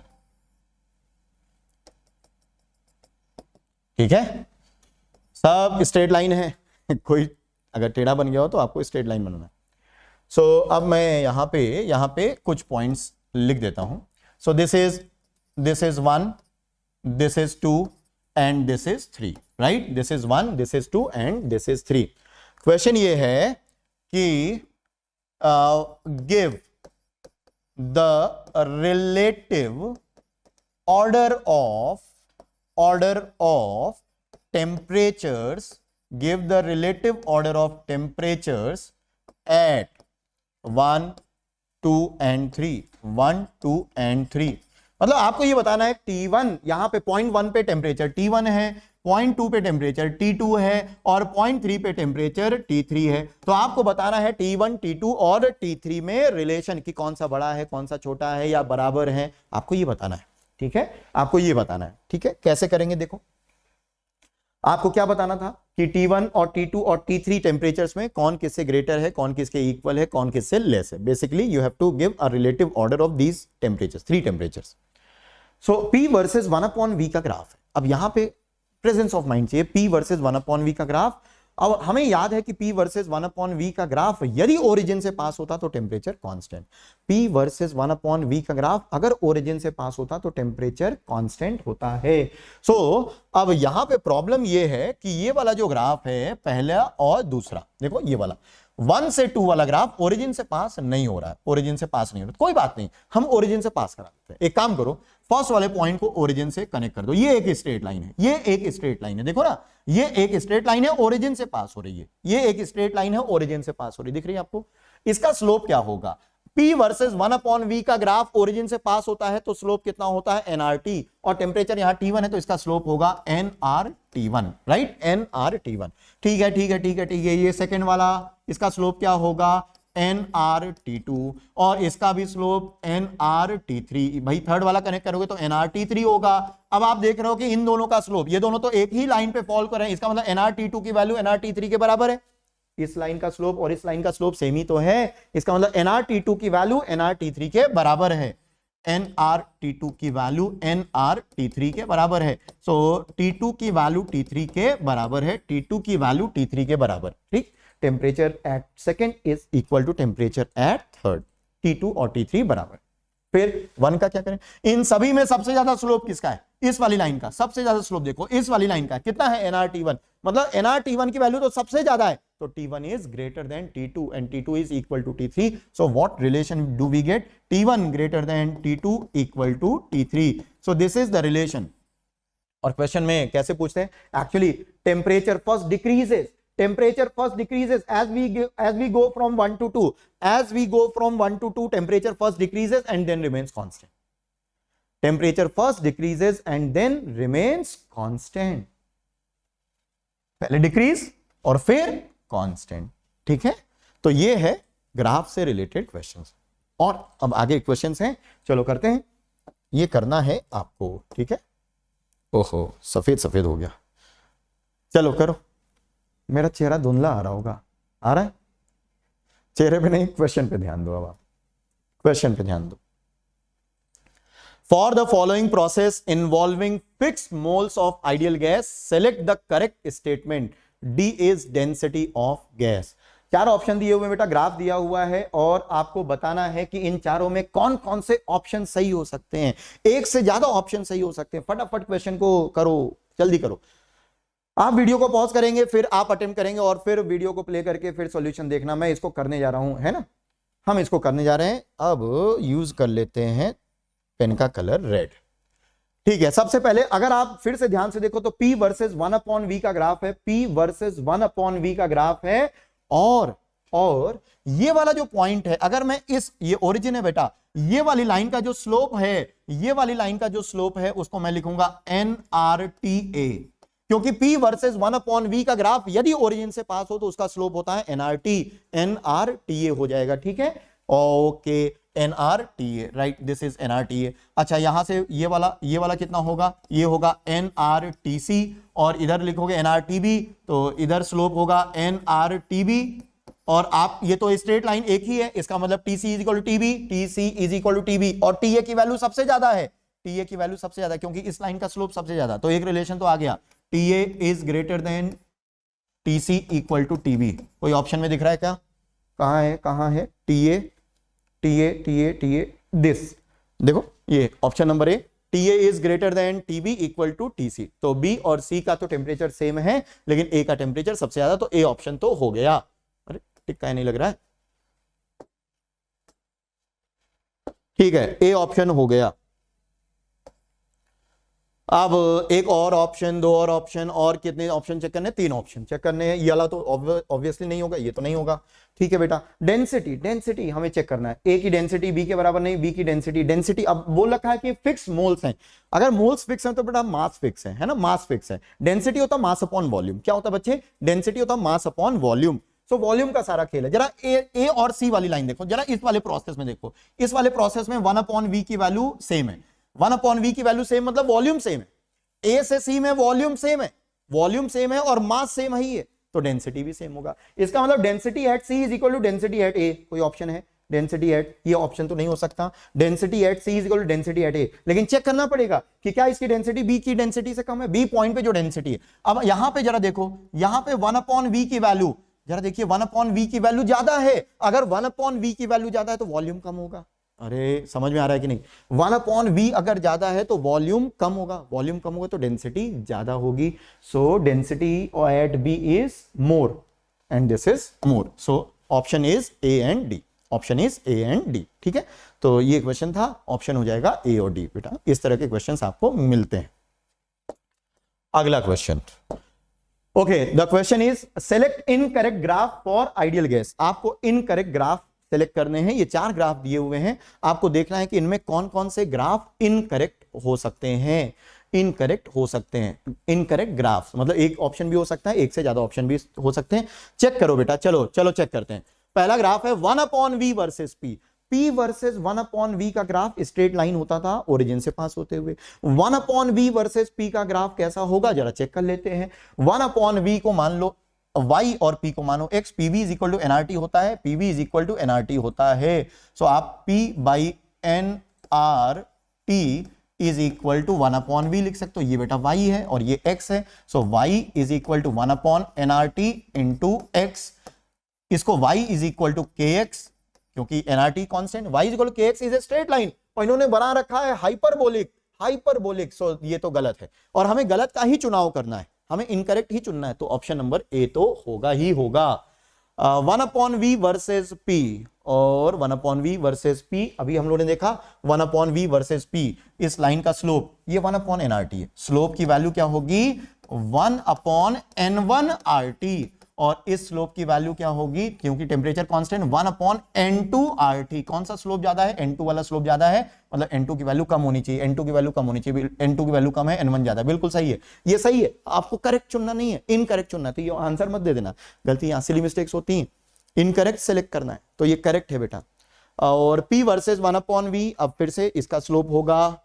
ठीक है, सब स्ट्रेट लाइन है कोई अगर टेढ़ा बन गया हो तो आपको स्ट्रेट लाइन बनाना है। सो अब मैं यहां पे कुछ पॉइंट्स लिख देता हूं। सो this is 1, this is 2 and this is 3, right. This is 1, this is 2 and this is 3। Question ये है कि give the relative order of temperatures, give the relative order of temperatures at 1, 2 and 3, 1, 2 and 3। मतलब आपको ये बताना है T1 यहां पे 0.1 पे टेम्परेचर T1 है, 0.2 पे टेम्परेचर T2 है और 0.3 पे टेम्परेचर T3 है। तो आपको बताना है T1, T2 और T3 में रिलेशन कि कौन सा बड़ा है, कौन सा छोटा है या बराबर है, आपको ये बताना है। ठीक है, आपको ये बताना है। ठीक है, कैसे करेंगे देखो, आपको क्या बताना था कि T1 और T2 और T3 टेम्परेचर्स में कौन किससे ग्रेटर है, कौन किसके इक्वल है, कौन किससे लेस है। Basically you have to give a relative order of these temperatures, 3 temperatures. सो P वर्सेस 1 अपॉन V का ग्राफ है। अब यहां पे प्रेजेंस ऑफ माइंड चाहिए, P वर्सेस 1 अपॉन V का ग्राफ। अब हमें याद है कि P वर्सेस 1 अपॉन V का ग्राफ यदि ओरिजिन से पास होता तो temperature constant. P versus 1 upon V का ग्राफ अगर ओरिजिन से पास होता तो टेम्परेचर कांस्टेंट होता है। सो अब यहां पे प्रॉब्लम ये है कि ये वाला जो ग्राफ है पहला और दूसरा, देखो ये वाला 1 से 2 वाला ग्राफ ओरिजिन से पास नहीं हो रहा है, ओरिजिन से पास नहीं हो रहा, कोई बात नहीं, हम ओरिजिन से पास करा देते हैं। एक काम करो, फर्स्ट वाले पॉइंट को ओरिजिन से कनेक्ट कर दो। ये एक स्ट्रेट लाइन है, ये एक स्ट्रेट लाइन है, देखो ना, ये एक स्ट्रेट लाइन है, ओरिजिन से पास हो रही है, ये एक स्ट्रेट लाइन है, ओरिजिन से पास हो रही है, दिख रही है आपको। इसका स्लोप क्या होगा? P वर्सेस 1 अपॉन V का ग्राफ ओरिजिन से पास होता है तो स्लोप कितना होता है nRT, और टेम्परेचर यहां T1 है तो इसका स्लोप होगा nRT1, राइट, nRT1। ठीक है ठीक है ठीक है ठीक है। ये सेकंड वाला, इसका स्लोप क्या होगा nRT2, और इसका भी स्लोप nRT3। भाई थर्ड वाला कनेक्ट करोगे तो nRT3 होगा। अब आप देख रहे हो कि इन दोनों का स्लोप, ये दोनों तो एक ही लाइन पे फॉलो कर रहे हैं, इसका मतलब nRT2 की वैल्यू nRT3 के बराबर है। इस लाइन का स्लोप और इस लाइन का स्लोप सेम ही तो है, इसका मतलब nRT2 की वैल्यू nRT3 के बराबर है, nRT2 की वैल्यू nRT3 के बराबर है। सो T2 की वैल्यू T3 के बराबर है, T2 की वैल्यू T3 के बराबर। ठीक, temperature at second is equal to temperature at third, T2 और T3 बराबर। फिर 1 का क्या करें? इन सभी में सबसे ज्यादा स्लोप किसका है? इस वाली लाइन का सबसे ज्यादा स्लोप देखो, इस वाली लाइन का कितना है nRT1, मतलब nRT1 की वैल्यू तो सबसे ज्यादा है, तो T1 is greater than T2 and T2 is equal to T3. So what relation do we get? T1 greater than T2 equal to T3. So this is the relation. और question में कैसे पूछते हैं? Actually temperature first decreases. Temperature first decreases as we go from 1 to 2. As we go from 1 to 2, temperature first decreases and then remains constant. Temperature first decreases and then remains constant, पहले decrease और फिर constant. ठीक है, तो ये है graph से related questions. और अब आगे क्वेश्चंस हैं, चलो करते हैं। ये करना है आपको, ठीक है। ओहो, सफेद सफेद हो गया, चलो करो। मेरा चेहरा धुंधला आ रहा होगा, आ रहा है? चेहरे पे नहीं, क्वेश्चन पे ध्यान दो। अब आप क्वेश्चन पे ध्यान दो। For the following process involving fixed moles of ideal gas select the correct statement. D is density of gas. चार ऑप्शन दिए हुए बेटा, ग्राफ दिया हुआ है और आपको बताना है कि इन चारों में कौन कौन से ऑप्शन सही हो सकते हैं। एक से ज्यादा ऑप्शन सही हो सकते हैं। फटाफट क्वेश्चन को करो, जल्दी करो। आप वीडियो को पॉज करेंगे, फिर आप अटेम्प्ट करेंगे और फिर वीडियो को प्ले करके फिर सॉल्यूशन देखना। मैं इसको करने जा रहा हूं, है ना, हम इसको करने जा रहे हैं। अब यूज कर लेते हैं पेन का कलर रेड। ठीक है, सबसे पहले अगर आप फिर से ध्यान से देखो तो P वर्सेस 1/V का ग्राफ है, P वर्सेस 1/V का ग्राफ है। और ये वाला जो पॉइंट है, अगर मैं ये ओरिजिन है बेटा, ये वाली लाइन का जो स्लोप है, ये वाली लाइन का जो स्लोप है उसको मैं लिखूंगा NRTA, क्योंकि P वर्सेस 1/V का ग्राफ यदि ओरिजिन से पास हो तो उसका स्लोप होता है NRTA हो जाएगा। ठीक है, okay, NRTA, right, this is NRTA। अच्छा, यहां से ये वाला कितना होगा? ये होगा NRTC, और इधर लिखोगे NRTB, तो इधर स्लोप होगा NRTB। और आप ये तो स्ट्रेट लाइन एक ही है, इसका मतलब TC is equal to TB, TC is equal to TB, और TA की वैल्यू सबसे ज्यादा है, TA की वैल्यू सबसे ज्यादा, क्योंकि इस लाइन का स्लोप सबसे ज्यादा। तो एक रिलेशन तो आ गया, TA is greater than TC equal to TB। कोई ऑप्शन में दिख रहा है क्या? कहां है TA, दिस देखो, ये option number A, TA is greater than TB equal to TC। तो B और C का तो टेम्परेचर सेम है, लेकिन A का टेम्परेचर सबसे ज्यादा, तो A ऑप्शन तो हो गया। अरे टिक्का नहीं लग रहा है, ठीक है, A ऑप्शन हो गया। अब एक और ऑप्शन, दो और ऑप्शन, और कितने ऑप्शन चेक करने? 3 ऑप्शन चेक करने हैं। ये वाला तो ऑब्वियसली नहीं होगा, ये तो नहीं होगा। ठीक है बेटा, डेंसिटी हमें चेक करना है। ए की डेंसिटी बी के बराबर नहीं, बी की डेंसिटी अब बोल रखा है कि फिक्स मोल्स हैं। अगर मोल्स फिक्स हैं तो बेटा मास फिक्स है ना, मास फिक्स है। डेंसिटी होता मास अपॉन वॉल्यूम। क्या होता बच्चे? डेंसिटी होता mass upon volume. So volume का सारा खेल है। जरा ए और सी वाली लाइन देखो, जरा इस वाले प्रोसेस में देखो। इस वाले प्रोसेस में 1/V की वैल्यू सेम है। 1/V की वैल्यू सेम मतलब वॉल्यूम सेम है। ए से सी में वॉल्यूम सेम है, वॉल्यूम सेम है और मास सेम ही है, तो डेंसिटी भी सेम होगा। इसका मतलब density at C is equal to density at A. कोई ऑप्शन है? डेंसिटी एट, ये ऑप्शन तो नहीं हो सकता। Density at C is equal to density at A, लेकिन चेक करना पड़ेगा कि क्या इसकी डेंसिटी बी की डेंसिटी से कम है। बी पॉइंट पे जो डेंसिटी है, अब यहां पे जरा देखो, यहां पे 1/V की वैल्यू, जरा देखिए 1/V की वैल्यू ज्यादा है। अगर 1/V की वैल्यू ज्यादा है तो वॉल्यूम कम होगा। अरे समझ में आ रहा है कि नहीं? 1/V अगर ज्यादा है तो वॉल्यूम कम होगा, वॉल्यूम कम होगा तो डेंसिटी ज्यादा होगी। सो density at B is more and this is more. So option is A and D, option is A and D. ठीक है, तो ये क्वेश्चन था, ऑप्शन हो जाएगा ए और डी बेटा। इस तरह के क्वेश्चंस आपको मिलते हैं। अगला question, okay, the question is select incorrect graph for ideal gas. आपको इनकरेक्ट ग्राफ सेलेक्ट करने हैं। ये 4 ग्राफ दिए हुए हैं, आपको देखना है कि इनमें कौन कौन से ग्राफ इनकरेक्ट हो सकते हैं। इनकरेक्ट हो सकते हैं, इनकरेक्ट ग्राफ मतलब एक ऑप्शन भी हो सकता है, एक से ज्यादा ऑप्शन भी हो सकते हैं। चेक करो बेटा, चलो चेक करते हैं। पहला ग्राफ है 1/V versus P। P versus 1/V का ग्राफ स्ट्रेट लाइन होता था ओरिजिन से पास होते हुए। 1/V वर्सेस P का ग्राफ कैसा होगा जरा चेक कर लेते हैं। 1/V को मान लो y और p को मानो x, pv is equal to nRT होता है, pv is equal to nRT होता है। सो आप p by nRT is equal to 1/V लिख सकते हो। ये बेटा y है और ये x है, so y is equal to 1/nRT into x। इसको y is equal to kx, क्योंकि nRT constant, y is equal to kx is a straight line, और इन्होंने बना रखा है हाइपरबोलिक। सो ये तो गलत है और हमें गलत का ही चुनाव करना है, हमें इनकरेक्ट ही चुनना है। तो ऑप्शन नंबर ए तो होगा ही होगा। 1/V वर्सेस P और 1/V वर्सेस P, अभी हम लोगों ने देखा 1/V वर्सेस P, इस लाइन का स्लोप ये 1/nRT है। स्लोप की वैल्यू क्या होगी? 1/N1RT, और इस स्लोप की वैल्यू क्या होगी, क्योंकि टेम्परेचर कांस्टेंट 1/n2RT। कौन सा स्लोप ज्यादा है, n2 वाला स्लोप ज्यादा है, मतलब n2 की वैल्यू कम होनी चाहिए, n2 की वैल्यू कम होनी चाहिए, n2 की वैल्यू कम है, n1 ज्यादा है। बिल्कुल सही है, ये सही है। आपको करेक्ट चुनना नहीं है, इनकरेक्ट चुनना है। तो ये आंसर मत दे देना, गलती यहां सिली मिस्टेक्स होती हैं, इनकरेक्ट सेलेक्ट करना है। तो ये करेक्ट है बेटा। और P वर्सेस 1/V, अब फिर से इसका स्लोप होगा,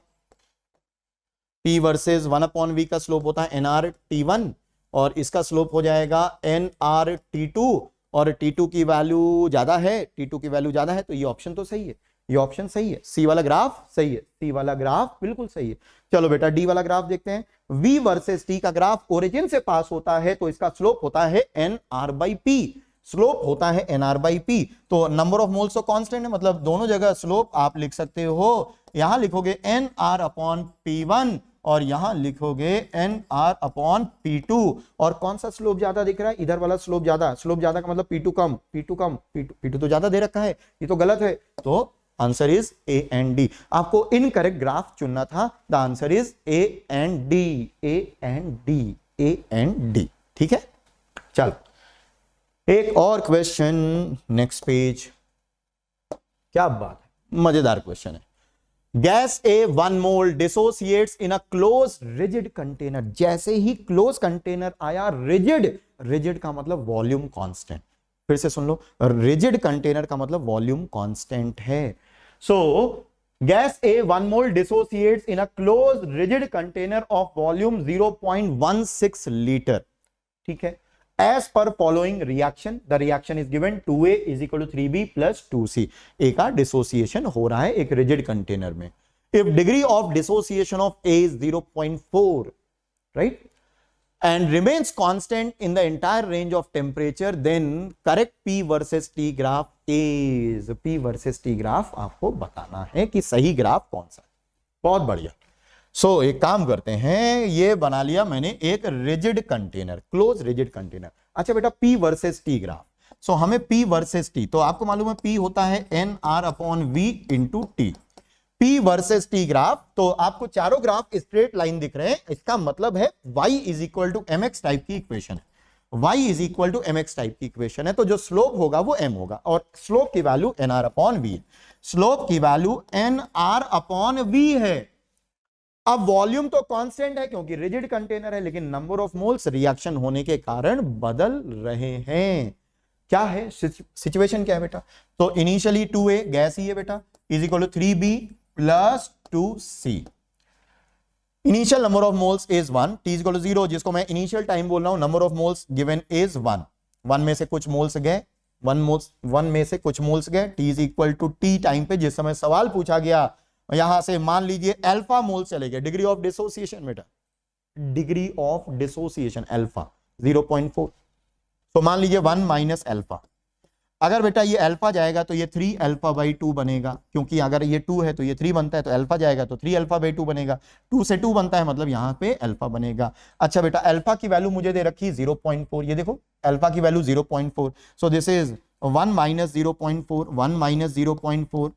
P वर्सेस 1/V का स्लोप होता है nRT1 और इसका स्लोप हो जाएगा nRT2, और T2 की वैल्यू ज्यादा है, T2 की वैल्यू ज्यादा है, तो ये ऑप्शन तो सही है, ये ऑप्शन सही है, सी वाला ग्राफ सही है, सी वाला ग्राफ बिल्कुल सही है। चलो बेटा डी वाला ग्राफ देखते हैं। V वर्सेस T का ग्राफ ओरिजिन से पास होता है तो इसका स्लोप होता है nR/P, स्लोप होता है nR/P। तो नंबर ऑफ मोल्स तो कांस्टेंट है, मतलब दोनों जगह स्लोप आप लिख सकते हो, यहां लिखोगे nR/P1 और यहां लिखोगे nR/P2। और कौन सा स्लोप ज्यादा दिख रहा है, इधर वाला स्लोप ज्यादा, स्लोप ज्यादा का मतलब P2 कम, P2 कम, P2 तो ज्यादा दे रखा है, ये तो गलत है। तो answer is A and D। आपको इनकरेक्ट ग्राफ चुनना था, the answer is A and D, A and D, A and D। ठीक है, चल एक और क्वेश्चन, नेक्स्ट पेज। क्या बात है, मजेदार क्वेश्चन है। Gas A 1 mole dissociates in a close rigid container. जैसे ही क्लोज कंटेनर आया, रिजिड, रिजिड का मतलब वॉल्यूम कांस्टेंट, फिर से सुन लो, रिजिड कंटेनर का मतलब वॉल्यूम कांस्टेंट है। सो gas A 1 mole dissociates in a close rigid container of volume 0.16 litre. ठीक है, as per following reaction, the reaction is given 2A is equal to 3B plus 2C। A का dissociation हो रहा है एक rigid container में। If degree of dissociation of A is 0.4, right, and remains constant in the entire range of temperature, then correct P versus T graph is। P versus T graph आपको बताना है कि सही ग्राफ कौन सा है। बहुत बढ़िया। सो एक काम करते हैं, ये बना लिया मैंने एक rigid container, close rigid container. अच्छा बेटा, P वर्सेस T ग्राफ। सो हमें P वर्सेस T, तो आपको मालूम है P होता है nR/V into T। P versus T graph, तो आपको चारों ग्राफ स्ट्रेट लाइन दिख रहे हैं, इसका मतलब है y is equal to mx type की इक्वेशन है, y is equal to mx type की इक्वेशन है। तो जो स्लोप होगा वो m होगा, और स्लोप की वैल्यू nR/V, स्लोप की वैल्यू nR/V है। अब वॉल्यूम तो कांस्टेंट है क्योंकि रिजिड कंटेनर है, लेकिन नंबर ऑफ मोल्स रिएक्शन होने के कारण बदल रहे हैं। क्या है सिचुएशन, क्या है बेटा? तो इनिशियली 2A गैस ही है बेटा, is equal to 3B plus 2C। Initial number of moles is 1, T is equal to 0, जिसको मैं इनिशियल टाइम बोल रहा हूं। Number of moles given is 1, 1 में से कुछ मोल्स गए, 1 में से कुछ मोल्स गए, T is equal to T time पे जिस समय सवाल पूछा गया, यहां से मान लीजिए अल्फा मोल चले गए। डिग्री ऑफ डिसोसिएशन बेटा, डिग्री ऑफ डिसोसिएशन अल्फा 0.4, तो मान लीजिए 1 माइनस अल्फा। अगर बेटा ये अल्फा जाएगा तो ये 3 अल्फा/2 बनेगा, क्योंकि अगर ये 2 है तो ये 3 बनता है, तो अल्फा जाएगा तो 3 अल्फा/2 बनेगा, 2 से 2 बनता है मतलब यहां पे अल्फा बनेगा। अच्छा बेटा, अल्फा की वैल्यू मुझे दे रखी 0.4, ये देखो अल्फा की value 0.4, so this is 1 minus 0.4, 1 minus 0.4,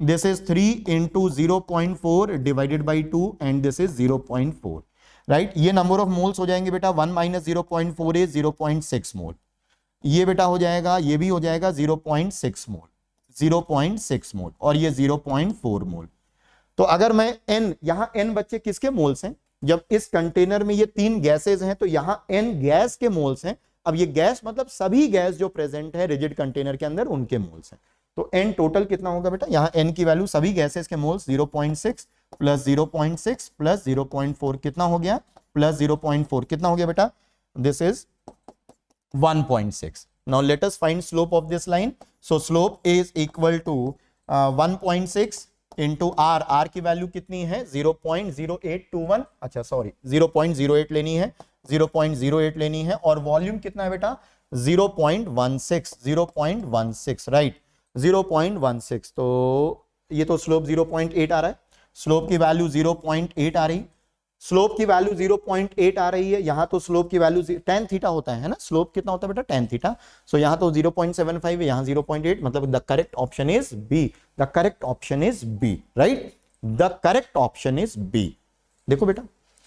this is 3 into 0.4 divided by 2 and this is 0.4, right? ये नंबर ऑफ मोल्स हो जाएंगे बेटा, 1 माइनस 0.4 is 0.6 मोल, ये बेटा हो जाएगा, ये भी हो जाएगा 0.6 मोल, 0.6 मोल, और ये 0.4 मोल। तो अगर मैं n, यहां n बच्चे किसके मोल्स हैं? जब इस कंटेनर में ये 3 गैसेज हैं तो यहां n गैस के मोल्स हैं। अब ये गैस मतलब सभी गैस जो प्रेजेंट है रिजिड कंटेनर के अंदर उनके मोल्स हैं। तो n टोटल कितना होगा बेटा? यहाँ n की वैल्यू सभी गैसेस के मोल्स 0.6 प्लस 0.6 प्लस 0.4 कितना हो गया? प्लस 0.4 कितना हो गया बेटा? This is 1.6। Now let us find slope of this line. So slope is equal to 1.6 into r, r की वैल्यू कितनी है? 0.0821, अच्छा सॉरी 0.08 लेनी है, 0.08 लेनी है, और वॉल्यूम कितना है बेटा? 0.16, 0.16, राइट, 0.16। तो ये तो स्लोप 0.8 आ रहा है, स्लोप की वैल्यू 0.8 आ रही, स्लोप की वैल्यू 0.8 आ रही है। यहां तो स्लोप की वैल्यू tan थीटा होता है ना, स्लोप कितना होता है बेटा? tan theta. सो यहां तो 0.75 है, यहां 0.8, मतलब the correct option is B, the correct option is B, right, the correct option is B. देखो बेटा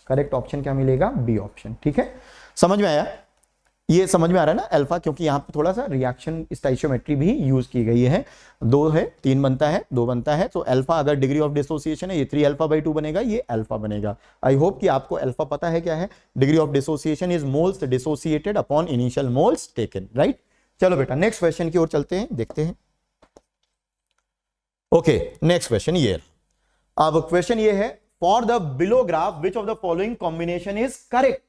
करेक्ट ऑप्शन क्या मिलेगा? B option. ठीक है, समझ में आया? ये समझ में आ रहा है ना अल्फा, क्योंकि यहाँ पे थोड़ा सा रिएक्शन स्टोइचियोमेट्री भी यूज की गई है। 2 है 3 बनता है 2 बनता है, तो अल्फा अगर डिग्री ऑफ डिसोसिएशन है ये 3 अल्फा बाई 2 बनेगा, ये अल्फा बनेगा। आई होप कि आपको अल्फा पता है क्या है। Degree of dissociation is moles dissociated upon initial moles taken, right. चलो बेटा नेक्स्ट क्वेश्चन की ओर चलते हैं, देखते हैं। ओके नेक्स्ट क्वेश्चन ये, अब क्वेश्चन ये है, for the below graph which of the following combination is correct.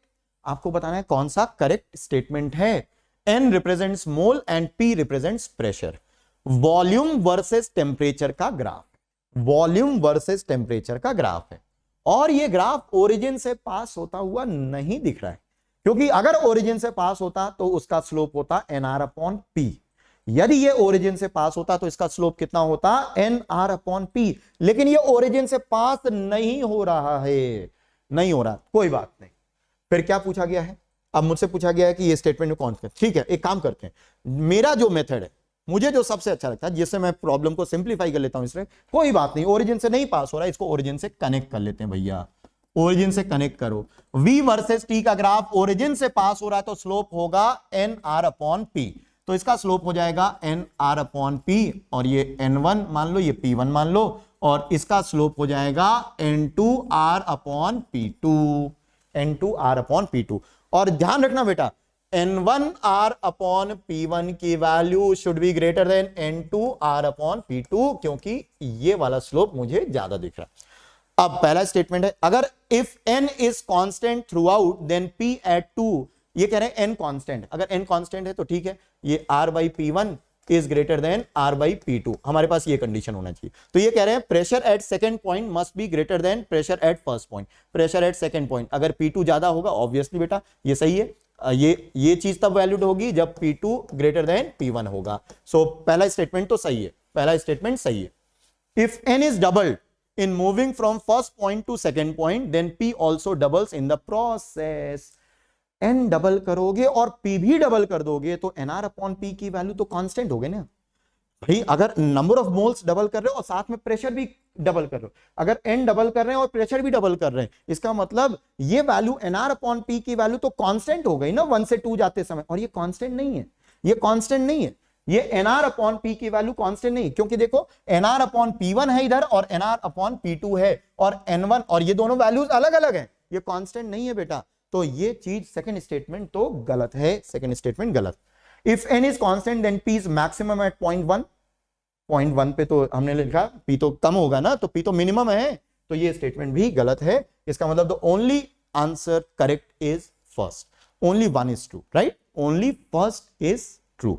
आपको बताना है कौन सा करेक्ट स्टेटमेंट है। N represents mole and P represents pressure. Volume versus temperature का ग्राफ, वॉल्यूम वर्सेस टेम्परेचर का ग्राफ है, और ये ग्राफ ओरिजिन से पास होता हुआ नहीं दिख रहा है, क्योंकि अगर ओरिजिन से पास होता तो उसका स्लोप होता NR अपॉन P। यदि ये ओरिजिन से पास होता तो इसका स्लोप कितना होता NR अपॉन P, लेकिन ये ओरिजिन से पास नहीं हो रहा है, नहीं हो रहा, कोई बात नहीं। फिर क्या पूछा गया है, अब मुझसे पूछा गया है कि ये स्टेटमेंट में कौन सा, ठीक है एक काम करते हैं, मेरा जो मेथड है, मुझे जो सबसे अच्छा लगता है, जिससे मैं प्रॉब्लम को सिंप्लीफाई कर लेता हूं, इसलिए कोई बात नहीं, ओरिजिन से नहीं पास हो रहा है, इसको ओरिजिन से कनेक्ट कर लेते हैं भैया, ओरिजिन से कनेक्ट करो। V वर्सेस T का ग्राफ ओरिजिन से पास हो रहा है तो स्लोप होगा NR अपॉन P, तो इसका स्लोप हो जाएगा NR अपॉन P, और ये N1 मान लो, ये P1 मान लो, और इसका स्लोप हो जाएगा N2R upon P2, N2R upon P2। और ध्यान रखना बेटा, N1R अपॉन P1 की value should be greater than N2R upon P2, क्योंकि ये वाला स्लोप मुझे ज्यादा दिख रहा है। अब पहला स्टेटमेंट है, अगर if N is constant throughout then P at 2, ये कह रहे हैं N कांस्टेंट, अगर N कांस्टेंट है तो ठीक है, ये R by P1 is greater than R by P2, हमारे पास ये कंडीशन होना चाहिए। तो ये कह रहे हैं pressure at second point must be greater than pressure at first point. Pressure at second point अगर P2 ज्यादा होगा, ऑब्वियसली बेटा ये सही है, ये चीज तब वैलिड होगी जब P2 ग्रेटर देन P1 होगा। सो पहला स्टेटमेंट तो सही है, पहला स्टेटमेंट सही है। If N is doubled in moving from first point to second point, then P also doubles in the process। N double करोगे और P भी डबल कर दोगे तो NR अपॉन P की वैल्यू तो कांस्टेंट हो गई ना भाई। अगर नंबर ऑफ मोल्स डबल कर रहे हो और साथ में प्रेशर भी डबल कर रहे हो, अगर N डबल कर रहे हैं और प्रेशर भी डबल कर रहे हैं, इसका मतलब ये वैल्यू NR अपॉन P की वैल्यू तो कांस्टेंट हो गई ना 1 से 2 जाते समय, और ये कांस्टेंट नहीं है, ये कांस्टेंट नहीं है, ये NR अपॉन P की वैल्यू कांस्टेंट नहीं, क्योंकि देखो NR अपॉन P1 है इधर और NR अपॉन P2 है, और N1, और ये दोनों वैल्यूज अलग अलग हैं, ये कांस्टेंट नहीं है बेटा। तो ये चीज सेकंड स्टेटमेंट तो गलत है, सेकंड स्टेटमेंट गलत। If N is constant then P is maximum at 0.1, 0.1 पे तो हमने लिखा P तो कम होगा ना, तो P तो मिनिमम है, तो ये स्टेटमेंट भी गलत है। इसका मतलब the only answer correct is first, only one is true, right, only first is true.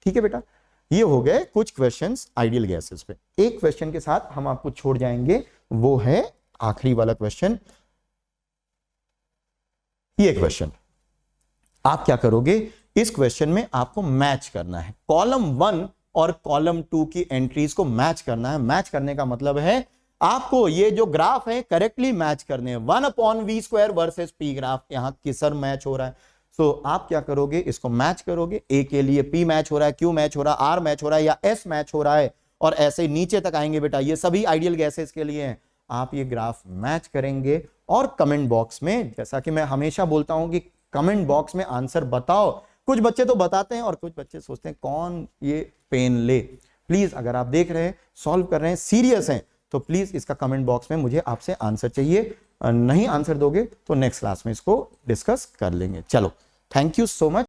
ठीक है बेटा, ये हो गए कुछ क्वेश्चंस आइडियल गैसेस पे। एक क्वेश्चन के साथ हम आपको छोड़ जाएंगे, वो है आखिरी वाला क्वेश्चन। ये क्वेश्चन आप क्या करोगे, इस क्वेश्चन में आपको मैच करना है, कॉलम 1 और कॉलम 2 की एंट्रीज को मैच करना है। मैच करने का मतलब है आपको ये जो ग्राफ है करेक्टली मैच करने हैं। 1 upon V square versus P graph, यहां किसर मैच हो रहा है, तो आप क्या करोगे, इसको मैच करोगे। ए के लिए P मैच हो रहा है, Q मैच हो रहा है, R मैच हो रहा है, या S मैच हो रहा है, और ऐसे नीचे तक आएंगे बेटा, ये सभी आइडियल गैसेस के लिए हैं। आप ये ग्राफ मैच करेंगे और कमेंट बॉक्स में, जैसा कि मैं हमेशा बोलता हूं कि कमेंट बॉक्स में आंसर बताओ। कुछ बच्चे तो बताते हैं और कुछ बच्चे सोचते हैं कौन ये पेन ले। प्लीज अगर आप देख रहे हैं, सॉल्व कर रहे हैं, सीरियस हैं, तो प्लीज इसका कमेंट बॉक्स में मुझे आपसे आंसर चाहिए। नहीं आंसर दोगे तो नेक्स्ट क्लास में इसको डिस्कस कर लेंगे। चलो, थैंक यू सो मच।